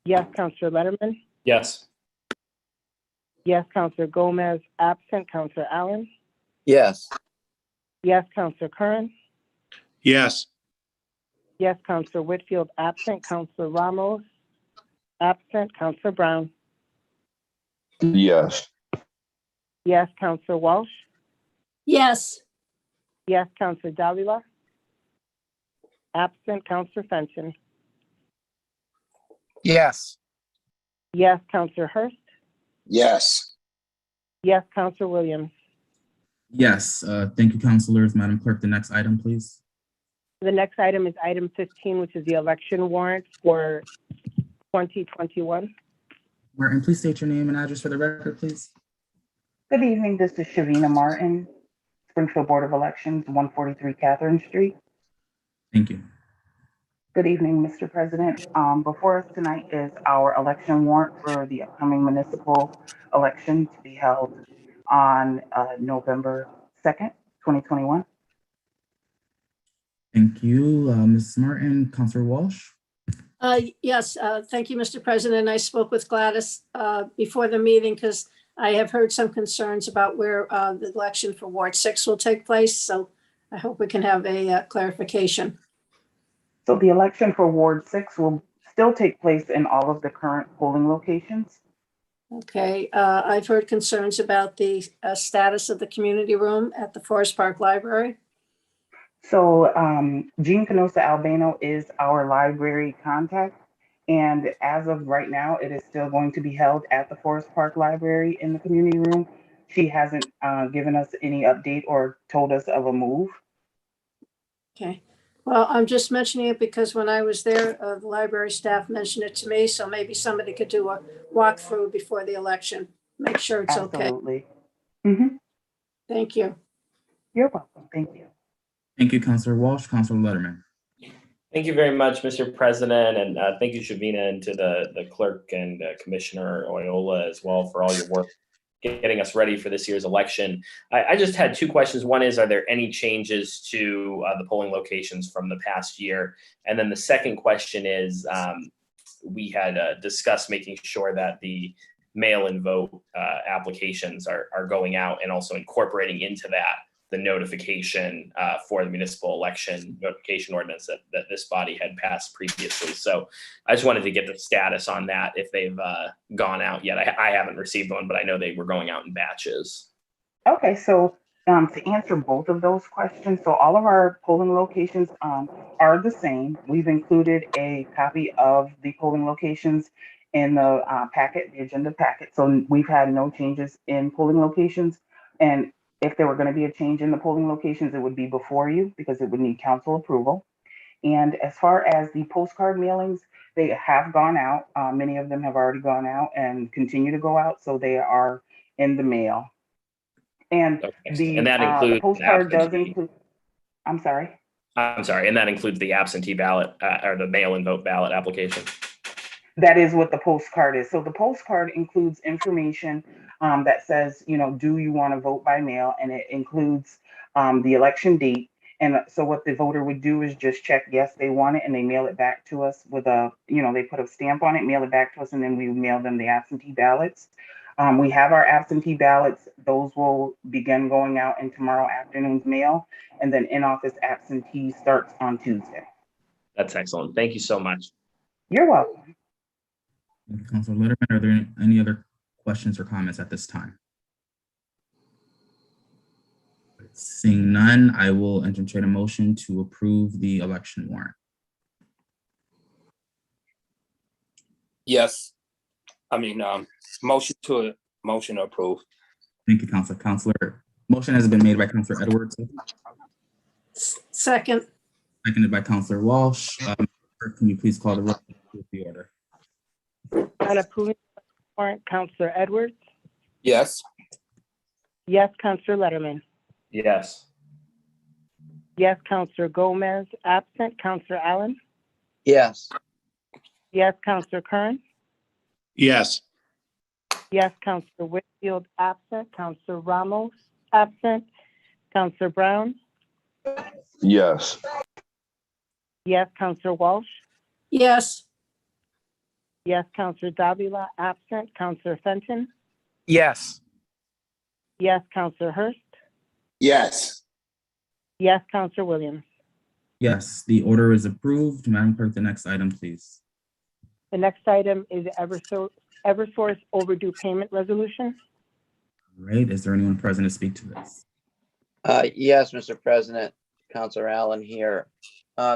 Yes, Counselor Letterman?
Yes.
Yes, Counselor Gomez, absent. Counselor Allen?
Yes.
Yes, Counselor Kern?
Yes.
Yes, Counselor Whitfield, absent. Counselor Ramos, absent. Counselor Brown?
Yes.
Yes, Counselor Walsh?
Yes.
Yes, Counselor Davila? Absent. Counselor Fenton?
Yes.
Yes, Counselor Hurst?
Yes.
Yes, Counselor Williams?
Yes, thank you, councilors. Madam Clerk, the next item, please.
The next item is item 15, which is the election warrant for 2021.
Martin, please state your name and address for the record, please.
Good evening. This is Shavina Martin, Springfield Board of Elections, 143 Catherine Street.
Thank you.
Good evening, Mr. President. Before us tonight is our election warrant for the upcoming municipal election to be held on November 2nd, 2021.
Thank you, Ms. Martin. Councilor Walsh?
Yes, thank you, Mr. President. I spoke with Gladys before the meeting because I have heard some concerns about where the election for Ward 6 will take place. So I hope we can have a clarification.
So the election for Ward 6 will still take place in all of the current polling locations.
Okay, I've heard concerns about the status of the community room at the Forest Park Library.
So Jean Canosa Albano is our library contact. And as of right now, it is still going to be held at the Forest Park Library in the community room. She hasn't given us any update or told us of a move.
Okay, well, I'm just mentioning it because when I was there, the library staff mentioned it to me. So maybe somebody could do a walkthrough before the election, make sure it's okay.
Absolutely. Mm-hmm.
Thank you.
You're welcome. Thank you.
Thank you, Councilor Walsh. Councilor Letterman?
Thank you very much, Mr. President, and thank you, Shavina, and to the clerk and Commissioner Oyola as well for all your work getting us ready for this year's election. I just had two questions. One is, are there any changes to the polling locations from the past year? And then the second question is, we had discussed making sure that the mail-in vote applications are going out, and also incorporating into that the notification for the municipal election notification ordinance that this body had passed previously. So I just wanted to get the status on that, if they've gone out yet. I haven't received one, but I know they were going out in batches.
Okay, so to answer both of those questions, so all of our polling locations are the same. We've included a copy of the polling locations in the packet, the agenda packet. So we've had no changes in polling locations. And if there were going to be a change in the polling locations, it would be before you, because it would need council approval. And as far as the postcard mailings, they have gone out. Many of them have already gone out and continue to go out. So they are in the mail. And
And that includes
the postcard does include, I'm sorry.
I'm sorry, and that includes the absentee ballot or the mail-in vote ballot application.
That is what the postcard is. So the postcard includes information that says, you know, do you want to vote by mail? And it includes the election date. And so what the voter would do is just check, yes, they want it, and they mail it back to us with a, you know, they put a stamp on it, mail it back to us, and then we mail them the absentee ballots. We have our absentee ballots. Those will begin going out in tomorrow afternoon's mail. And then in-office absentee starts on Tuesday.
That's excellent. Thank you so much.
You're welcome.
Councilor Litterman, are there any other questions or comments at this time? Seeing none, I will entertain a motion to approve the election warrant.
Yes. I mean, motion to approve.
Thank you, Councilor. Councilor, motion has been made by Councilor Edwards.
Second.
Seconded by Councilor Walsh. Can you please call the roll with the order?
On approving the warrant, Councilor Edwards?
Yes.
Yes, Councilor Letterman?
Yes.
Yes, Councilor Gomez, absent. Councilor Allen?
Yes.
Yes, Councilor Kern?
Yes.
Yes, Councilor Whitfield, absent. Councilor Ramos, absent. Councilor Brown?
Yes.
Yes, Councilor Walsh?
Yes.
Yes, Councilor Davila, absent. Councilor Fenton?
Yes.
Yes, Councilor Hurst?
Yes.
Yes, Councilor Williams?
Yes, the order is approved. Madam Clerk, the next item, please.
The next item is Eversource overdue payment resolution.
All right, is there anyone present to speak to this?
Yes, Mr. President, Councilor Allen here.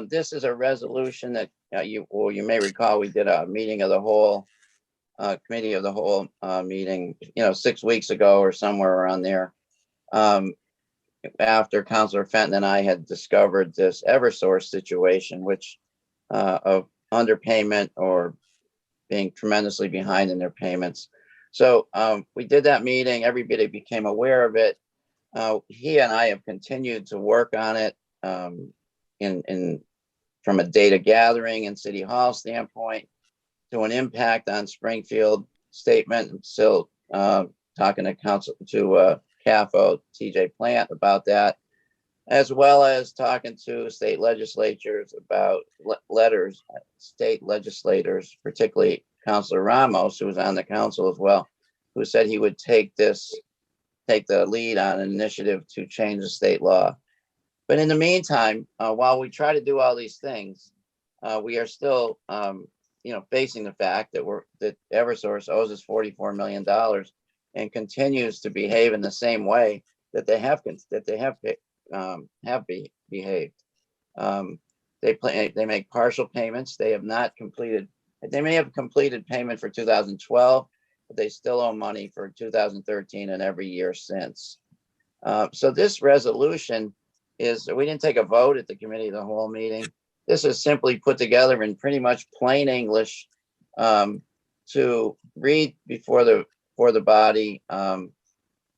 This is a resolution that you may recall, we did a meeting of the whole, committee of the whole meeting, 6 weeks ago or somewhere around there. After Councilor Fenton and I had discovered this Eversource situation, which of underpayment or being tremendously behind in their payments. So we did that meeting, everybody became aware of it. He and I have continued to work on it from a data gathering and City Hall standpoint to an impact on Springfield statement. I'm still talking to CAFO, TJ Plant about that, as well as talking to state legislatures about letters, state legislators, particularly Councilor Ramos, who was on the council as well, who said he would take the lead on an initiative to change the state law. But in the meantime, while we try to do all these things, we are still, facing the fact that Eversource owes us $44 million and continues to behave in the same way that they have behaved. They make partial payments. They have not completed. They may have completed payment for 2012, but they still owe money for 2013 and every year since. So this resolution is, we didn't take a vote at the committee of the whole meeting. This is simply put together in pretty much plain English to read before the body,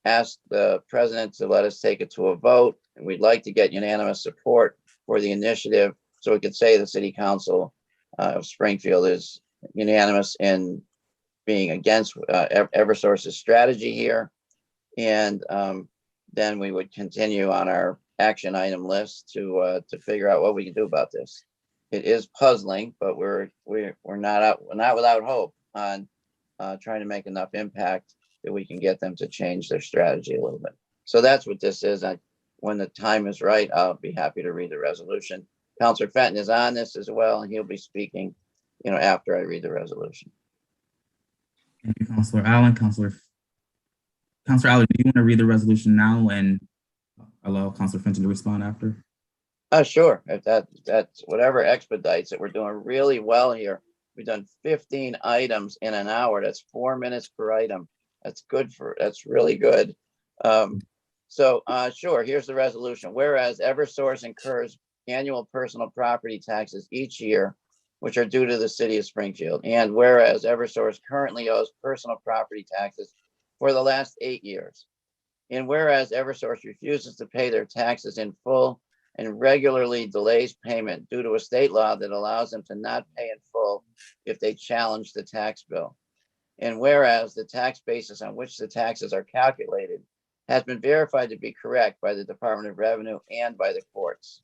ask the president to let us take it to a vote. And we'd like to get unanimous support for the initiative so we could say the city council of Springfield is unanimous in being against Eversource's strategy here And then we would continue on our action item list to figure out what we can do about this. It is puzzling, but we're not without hope on trying to make enough impact that we can get them to change their strategy a little bit. So that's what this is. When the time is right, I'll be happy to read the resolution. Councilor Fenton is on this as well, and he'll be speaking, after I read the resolution.
Thank you, Councilor Allen. Councilor Allen, do you want to read the resolution now and allow Councilor Fenton to respond after?
Sure. If that's whatever expedites it. We're doing really well here. We've done 15 items in an hour. That's 4 minutes per item. That's really good. Sure, here's the resolution. Whereas Eversource incurs annual personal property taxes each year, which are due to the city of Springfield. And whereas Eversource currently owes personal property taxes for the last 8 years. And whereas Eversource refuses to pay their taxes in full and regularly delays payment due to a state law that allows them to not pay in full if they challenge the tax bill. And whereas the tax basis on which the taxes are calculated has been verified to be correct by the Department of Revenue and by the courts.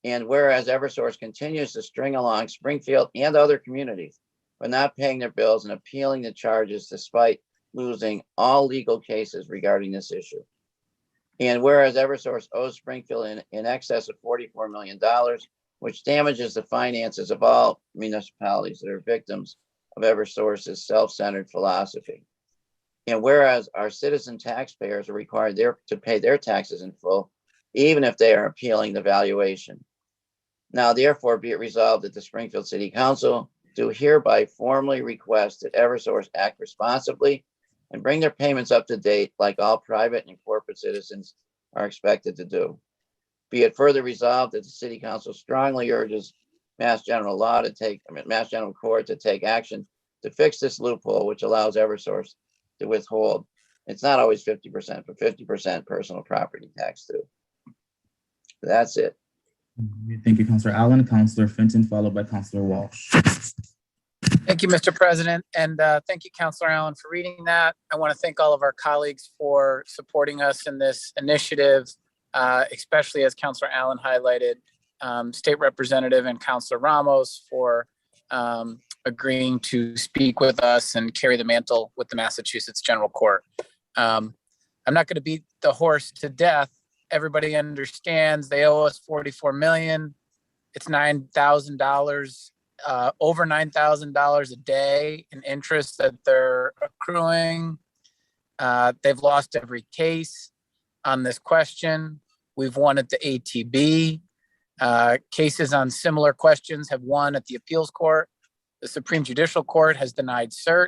And whereas Eversource continues to string along Springfield and other communities by not paying their bills and appealing the charges despite losing all legal cases regarding this issue. And whereas Eversource owes Springfield in excess of $44 million, which damages the finances of all municipalities that are victims of Eversource's self-centered philosophy. And whereas our citizen taxpayers are required to pay their taxes in full, even if they are appealing the valuation. Now, therefore, be it resolved that the Springfield City Council do hereby formally request that Eversource act responsibly and bring their payments up to date like all private and corporate citizens are expected to do. Be it further resolved that the City Council strongly urges Mass General Court to take action to fix this loophole, which allows Eversource to withhold. It's not always 50%, but 50% personal property tax too. That's it.
Thank you, Councilor Allen. Councilor Fenton, followed by Councilor Walsh.
Thank you, Mr. President, and thank you, Councilor Allen, for reading that. I want to thank all of our colleagues for supporting us in this initiative, especially as Councilor Allen highlighted, State Representative and Councilor Ramos for agreeing to speak with us and carry the mantle with the Massachusetts General Court. I'm not going to beat the horse to death. Everybody understands they owe us $44 million. It's $9,000, over $9,000 a day in interest that they're accruing. They've lost every case on this question. We've won at the ATB. Cases on similar questions have won at the appeals court. The Supreme Judicial Court has denied cert.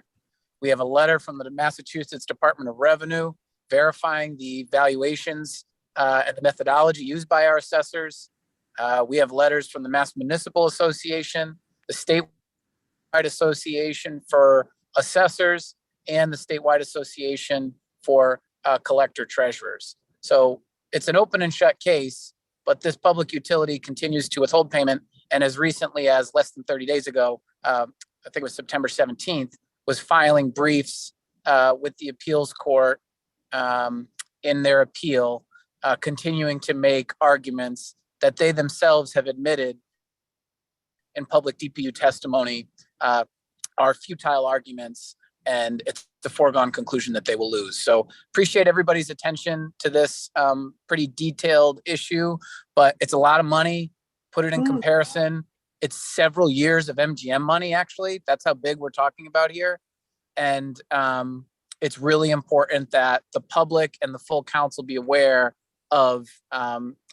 We have a letter from the Massachusetts Department of Revenue verifying the valuations and the methodology used by our assessors. We have letters from the Mass Municipal Association, the Statewide Association for Assessors, and the Statewide Association for Collector Treasurers. So it's an open and shut case, but this public utility continues to withhold payment. And as recently as less than 30 days ago, I think it was September 17th, was filing briefs with the appeals court in their appeal, continuing to make arguments that they themselves have admitted in public DPU testimony are futile arguments, and it's the foregone conclusion that they will lose. So appreciate everybody's attention to this pretty detailed issue, but it's a lot of money. Put it in comparison. It's several years of MGM money, actually. That's how big we're talking about here. And it's really important that the public and the full council be aware of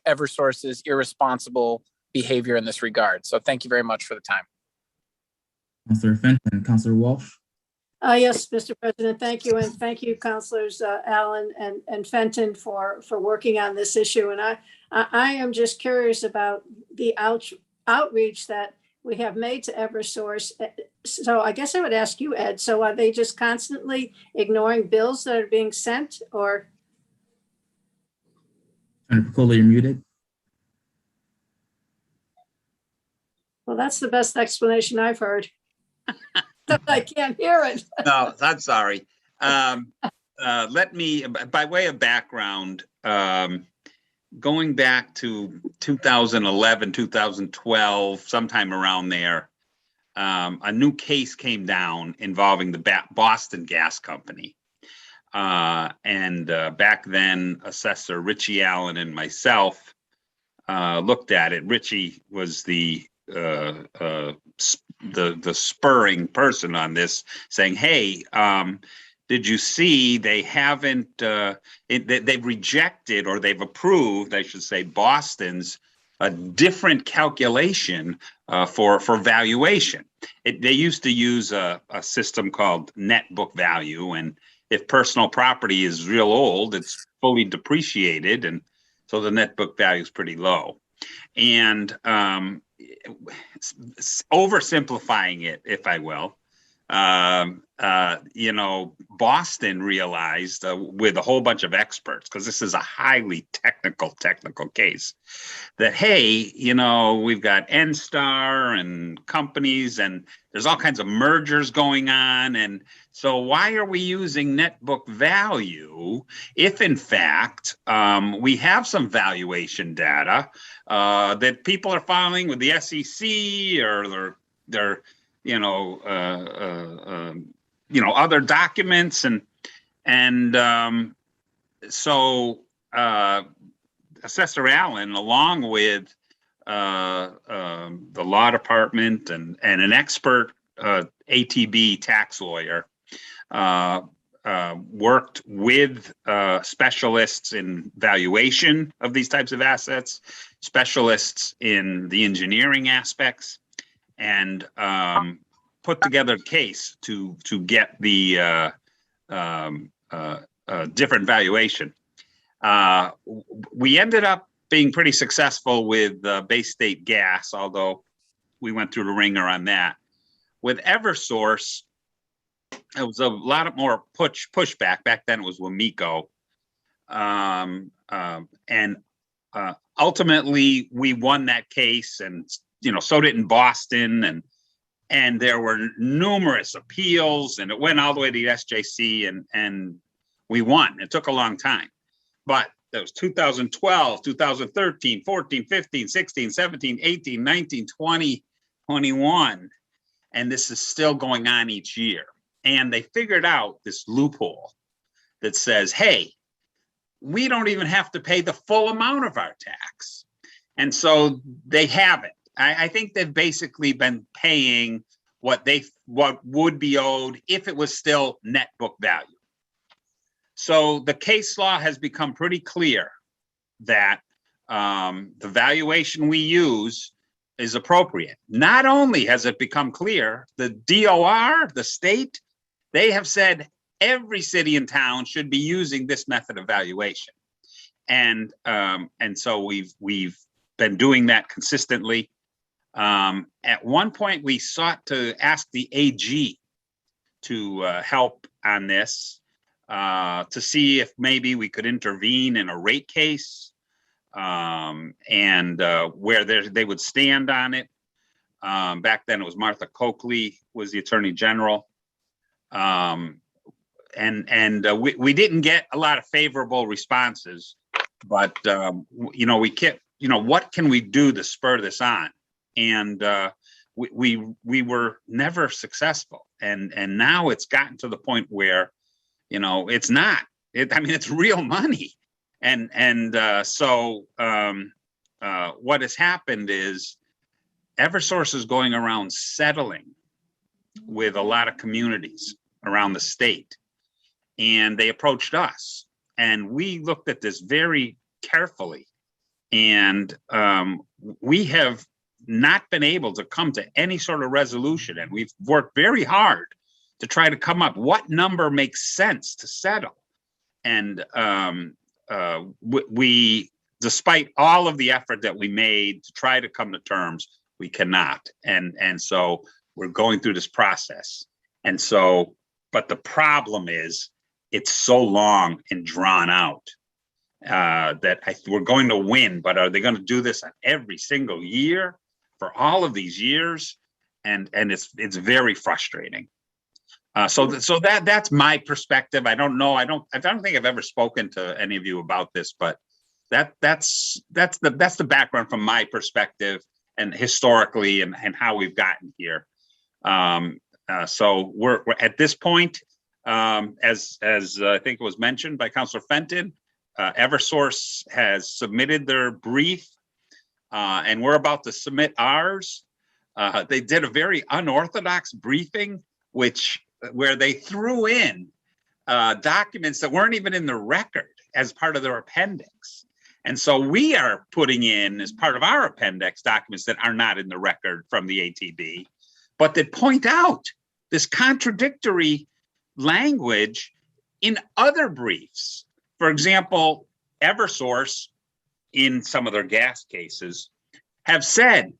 Eversource's irresponsible behavior in this regard. So thank you very much for the time.
Councilor Fenton, Councilor Walsh.
Yes, Mr. President, thank you. And thank you, Councilors Allen and Fenton for working on this issue. And I am just curious about the outreach that we have made to Eversource. So I guess I would ask you, Ed, so are they just constantly ignoring bills that are being sent, or?
Senator Picola, you're muted.
Well, that's the best explanation I've heard. I can't hear it.
No, I'm sorry. let me, by way of background, going back to 2011, 2012, sometime around there, a new case came down involving the Boston Gas Company. And back then, Assessor Richie Allen and myself looked at it. Richie was the spurring person on this, saying, "Hey, did you see they haven't they've rejected, or they've approved, I should say, Boston's a different calculation for valuation. They used to use a system called net book value, and if personal property is real old, it's fully depreciated, and so the net book value is pretty low. And oversimplifying it, if I will, Boston realized with a whole bunch of experts, because this is a highly technical case, that, hey, we've got NSTAR and companies, and there's all kinds of mergers going on. And so why are we using net book value if, in fact, we have some valuation data that people are filing with the SEC, or they're other documents, and so Assessor Allen, along with the law department and an expert ATB tax lawyer, worked with specialists in valuation of these types of assets, specialists in the engineering aspects, and put together a case to get the different valuation. We ended up being pretty successful with Bay State Gas, although we went through the ringer on that. With Eversource, it was a lot more pushback. Back then it was Wamiko. And ultimately we won that case, and so did in Boston, and there were numerous appeals, and it went all the way to the SJC, and we won. It took a long time, but that was 2012, 2013, 14, 15, 16, 17, 18, 19, 20, 21. And this is still going on each year. And they figured out this loophole that says, hey, we don't even have to pay the full amount of our tax. And so they haven't. I think they've basically been paying what would be owed if it was still net book value. So the case law has become pretty clear that the valuation we use is appropriate. Not only has it become clear, the DOR, the state, they have said every city and town should be using this method of valuation. And so we've been doing that consistently. At one point, we sought to ask the AG to help on this, to see if maybe we could intervene in a rate case, and where they would stand on it. Back then, it was Martha Coakley was the Attorney General, and we didn't get a lot of favorable responses. But we kept, what can we do to spur this on? And we were never successful, and now it's gotten to the point where it's not. It's real money, and so what has happened is Eversource is going around settling with a lot of communities around the state, and they approached us, and we looked at this very carefully, and we have not been able to come to any sort of resolution, and we've worked very hard to try to come up what number makes sense to settle. And we, despite all of the effort that we made to try to come to terms, we cannot. And so we're going through this process. And so, but the problem is it's so long and drawn out that we're going to win, but are they going to do this on every single year for all of these years? And it's very frustrating. So that's my perspective. I don't know. I don't think I've ever spoken to any of you about this, but that's the background from my perspective and historically and how we've gotten here. So we're at this point, as I think it was mentioned by Councilor Fenton, Eversource has submitted their brief, and we're about to submit ours. They did a very unorthodox briefing, where they threw in documents that weren't even in the record as part of their appendix. And so we are putting in, as part of our appendix, documents that are not in the record from the ATB, but that point out this contradictory language in other briefs. For example, Eversource, in some of their gas cases, have said,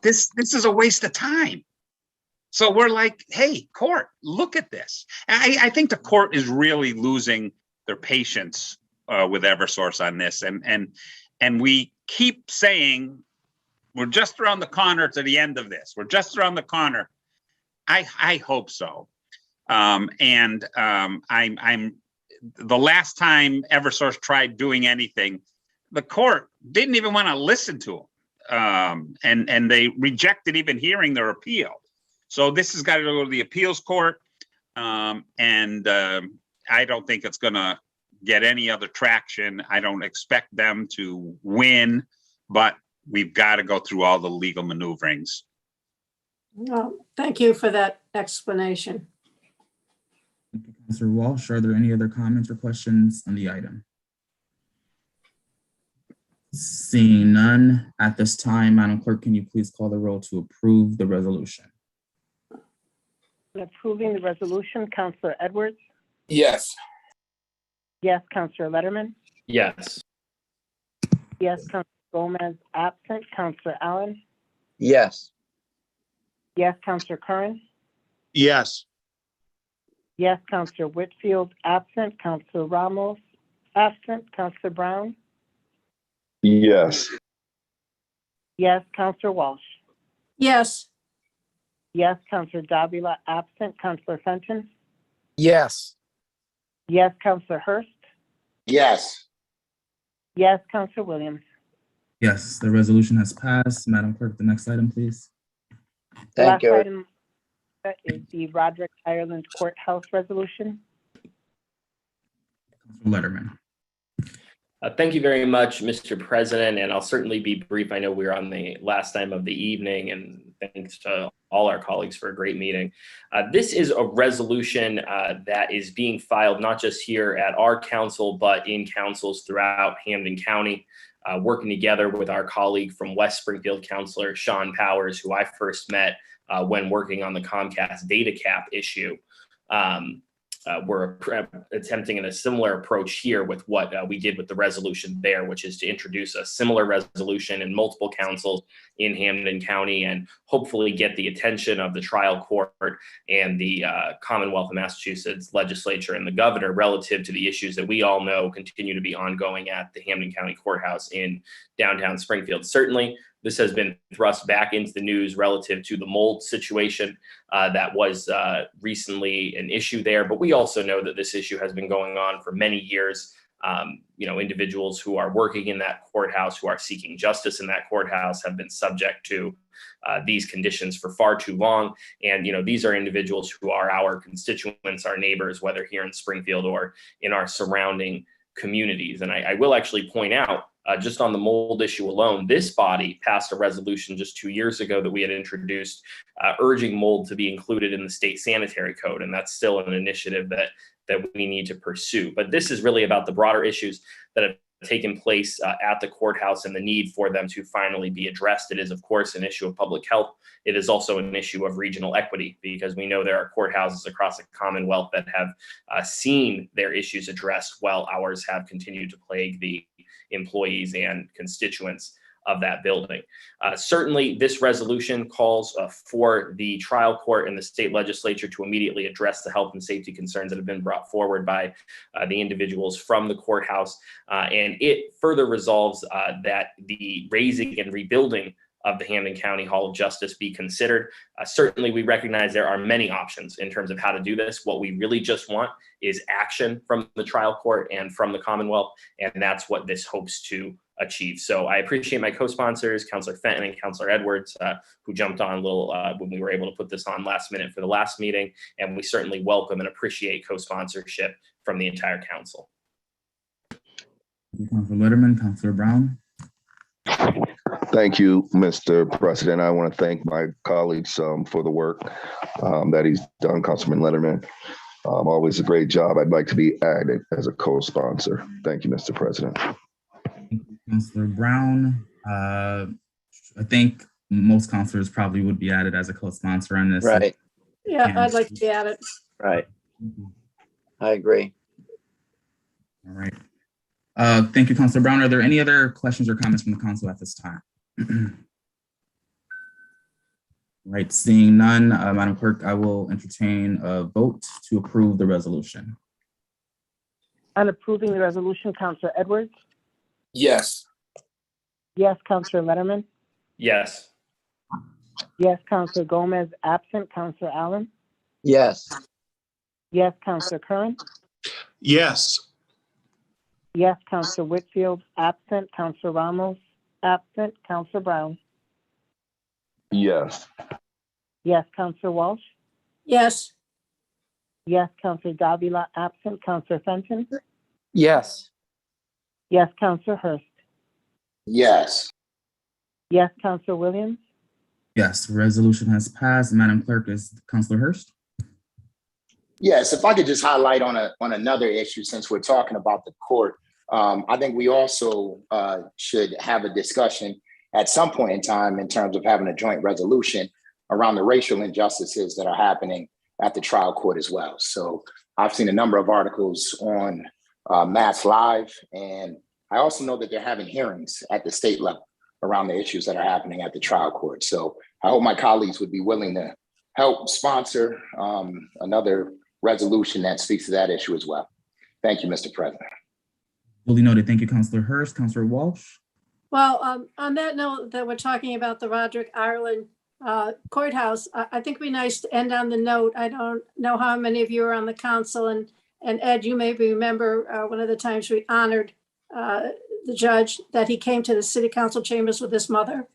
this is a waste of time. So we're like, hey, court, look at this. I think the court is really losing their patience with Eversource on this. And we keep saying, we're just around the corner to the end of this. We're just around the corner. I hope so. I'm the last time Eversource tried doing anything, the court didn't even want to listen to them. And they rejected even hearing their appeal. So this has got to go to the appeals court. I don't think it's going to get any other traction. I don't expect them to win, but we've got to go through all the legal maneuverings.
Well, thank you for that explanation.
Thank you, Councilor Walsh. Are there any other comments or questions on the item? Seeing none at this time, Madam Clerk, can you please call the roll to approve the resolution?
Approving the resolution, Councilor Edwards?
Yes.
Yes, Councilor Letterman?
Yes.
Yes, Councilor Gomez, absent. Councilor Allen?
Yes.
Yes, Councilor Curran?
Yes.
Yes, Councilor Whitfield, absent. Councilor Ramos, absent. Councilor Brown?
Yes.
Yes, Councilor Walsh?
Yes.
Yes, Councilor Davila, absent. Councilor Fenton?
Yes.
Yes, Councilor Hurst?
Yes.
Yes, Councilor Williams?
Yes, the resolution has passed. Madam Clerk, the next item, please.
Thank you.
Last item is the Roderick Ireland Courthouse resolution.
Councilor Letterman.
Thank you very much, Mr. President, and I'll certainly be brief. I know we're on the last time of the evening, and thanks to all our colleagues for a great meeting. This is a resolution that is being filed not just here at our council, but in councils throughout Hampden County, working together with our colleague from West Springfield, Councilor Sean Powers, who I first met when working on the Comcast data cap issue. We're attempting a similar approach here with what we did with the resolution there, which is to introduce a similar resolution in multiple councils in Hampden County and hopefully get the attention of the trial court and the Commonwealth of Massachusetts legislature and the governor relative to the issues that we all know continue to be ongoing at the Hampden County Courthouse in downtown Springfield. Certainly, this has been thrust back into the news relative to the mold situation that was recently an issue there. But we also know that this issue has been going on for many years. Individuals who are working in that courthouse, who are seeking justice in that courthouse, have been subject to these conditions for far too long. And, these are individuals who are our constituents, our neighbors, whether here in Springfield or in our surrounding communities. And I will actually point out, just on the mold issue alone, this body passed a resolution just 2 years ago that we had introduced urging mold to be included in the state sanitary code. And that's still an initiative that we need to pursue. But this is really about the broader issues that have taken place at the courthouse and the need for them to finally be addressed. It is, of course, an issue of public health. It is also an issue of regional equity, because we know there are courthouses across the Commonwealth that have seen their issues addressed, while ours have continued to plague the employees and constituents of that building. Certainly, this resolution calls for the trial court and the state legislature to immediately address the health and safety concerns that have been brought forward by the individuals from the courthouse. And it further resolves that the raising and rebuilding of the Hampden County Hall of Justice be considered. Certainly, we recognize there are many options in terms of how to do this. What we really just want is action from the trial court and from the Commonwealth, and that's what this hopes to achieve. So I appreciate my co-sponsors, Councilor Fenton and Councilor Edwards, who jumped on a little when we were able to put this on last minute for the last meeting, and we certainly welcome and appreciate co-sponsorship from the entire council.
Councilor Letterman, Councilor Brown.
Thank you, Mr. President. I want to thank my colleagues for the work that he's done, Councilman Letterman. Always a great job. I'd like to be added as a co-sponsor. Thank you, Mr. President.
Councilor Brown. I think most councilors probably would be added as a co-sponsor on this.
Right.
Yeah, I'd like to be at it.
Right. I agree.
All right. Thank you, Councilor Brown. Are there any other questions or comments from the council at this time? Right, seeing none, Madam Clerk, I will entertain a vote to approve the resolution.
On approving the resolution, Councilor Edwards?
Yes.
Yes, Councilor Letterman?
Yes.
Yes, Councilor Gomez, absent. Councilor Allen?
Yes.
Yes, Councilor Curran?
Yes.
Yes, Councilor Whitfield, absent. Councilor Ramos, absent. Councilor Brown?
Yes.
Yes, Councilor Walsh?
Yes.
Yes, Councilor Davila, absent. Councilor Fenton?
Yes.
Yes, Councilor Hurst?
Yes.
Yes, Councilor Williams?
Yes, resolution has passed. Madam Clerk, is Councilor Hurst?
Yes, if I could just highlight on another issue, since we're talking about the court, I think we also should have a discussion at some point in time in terms of having a joint resolution around the racial injustices that are happening at the trial court as well. So I've seen a number of articles on Mass Live, and I also know that they're having hearings at the state level around the issues that are happening at the trial court. So I hope my colleagues would be willing to help sponsor another resolution that speaks to that issue as well. Thank you, Mr. President.
Duly noted. Thank you, Councilor Hurst. Councilor Walsh?
Well, on that note that we're talking about the Roderick Ireland courthouse, I think it'd be nice to end on the note. I don't know how many of you are on the council, and Ed, you maybe remember one of the times we honored the judge that he came to the city council chambers with his mother.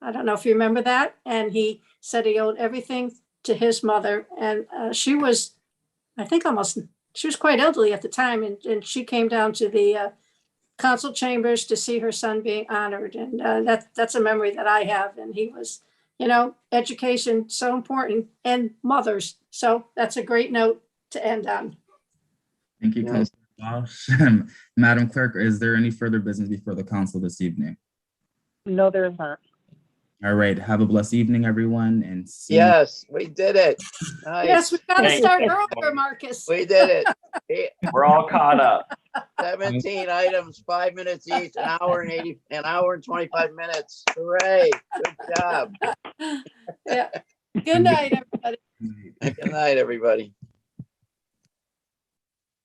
I don't know if you remember that. And he said he owed everything to his mother. And she was, I think she was quite elderly at the time. And she came down to the council chambers to see her son being honored. And that's a memory that I have. And he was, education, so important, and mothers. So that's a great note to end on.
Thank you, Councilor Walsh. Madam Clerk, is there any further business before the council this evening?
No, there is not.
All right. Have a blessed evening, everyone, and see
Yes, we did it. Nice.
Yes, we got to start earlier, Marcus.
We did it.
We're all caught up.
17 items, 5 minutes each, an hour and 25 minutes. Hooray. Good job.
Yeah. Good night, everybody.
Good night, everybody.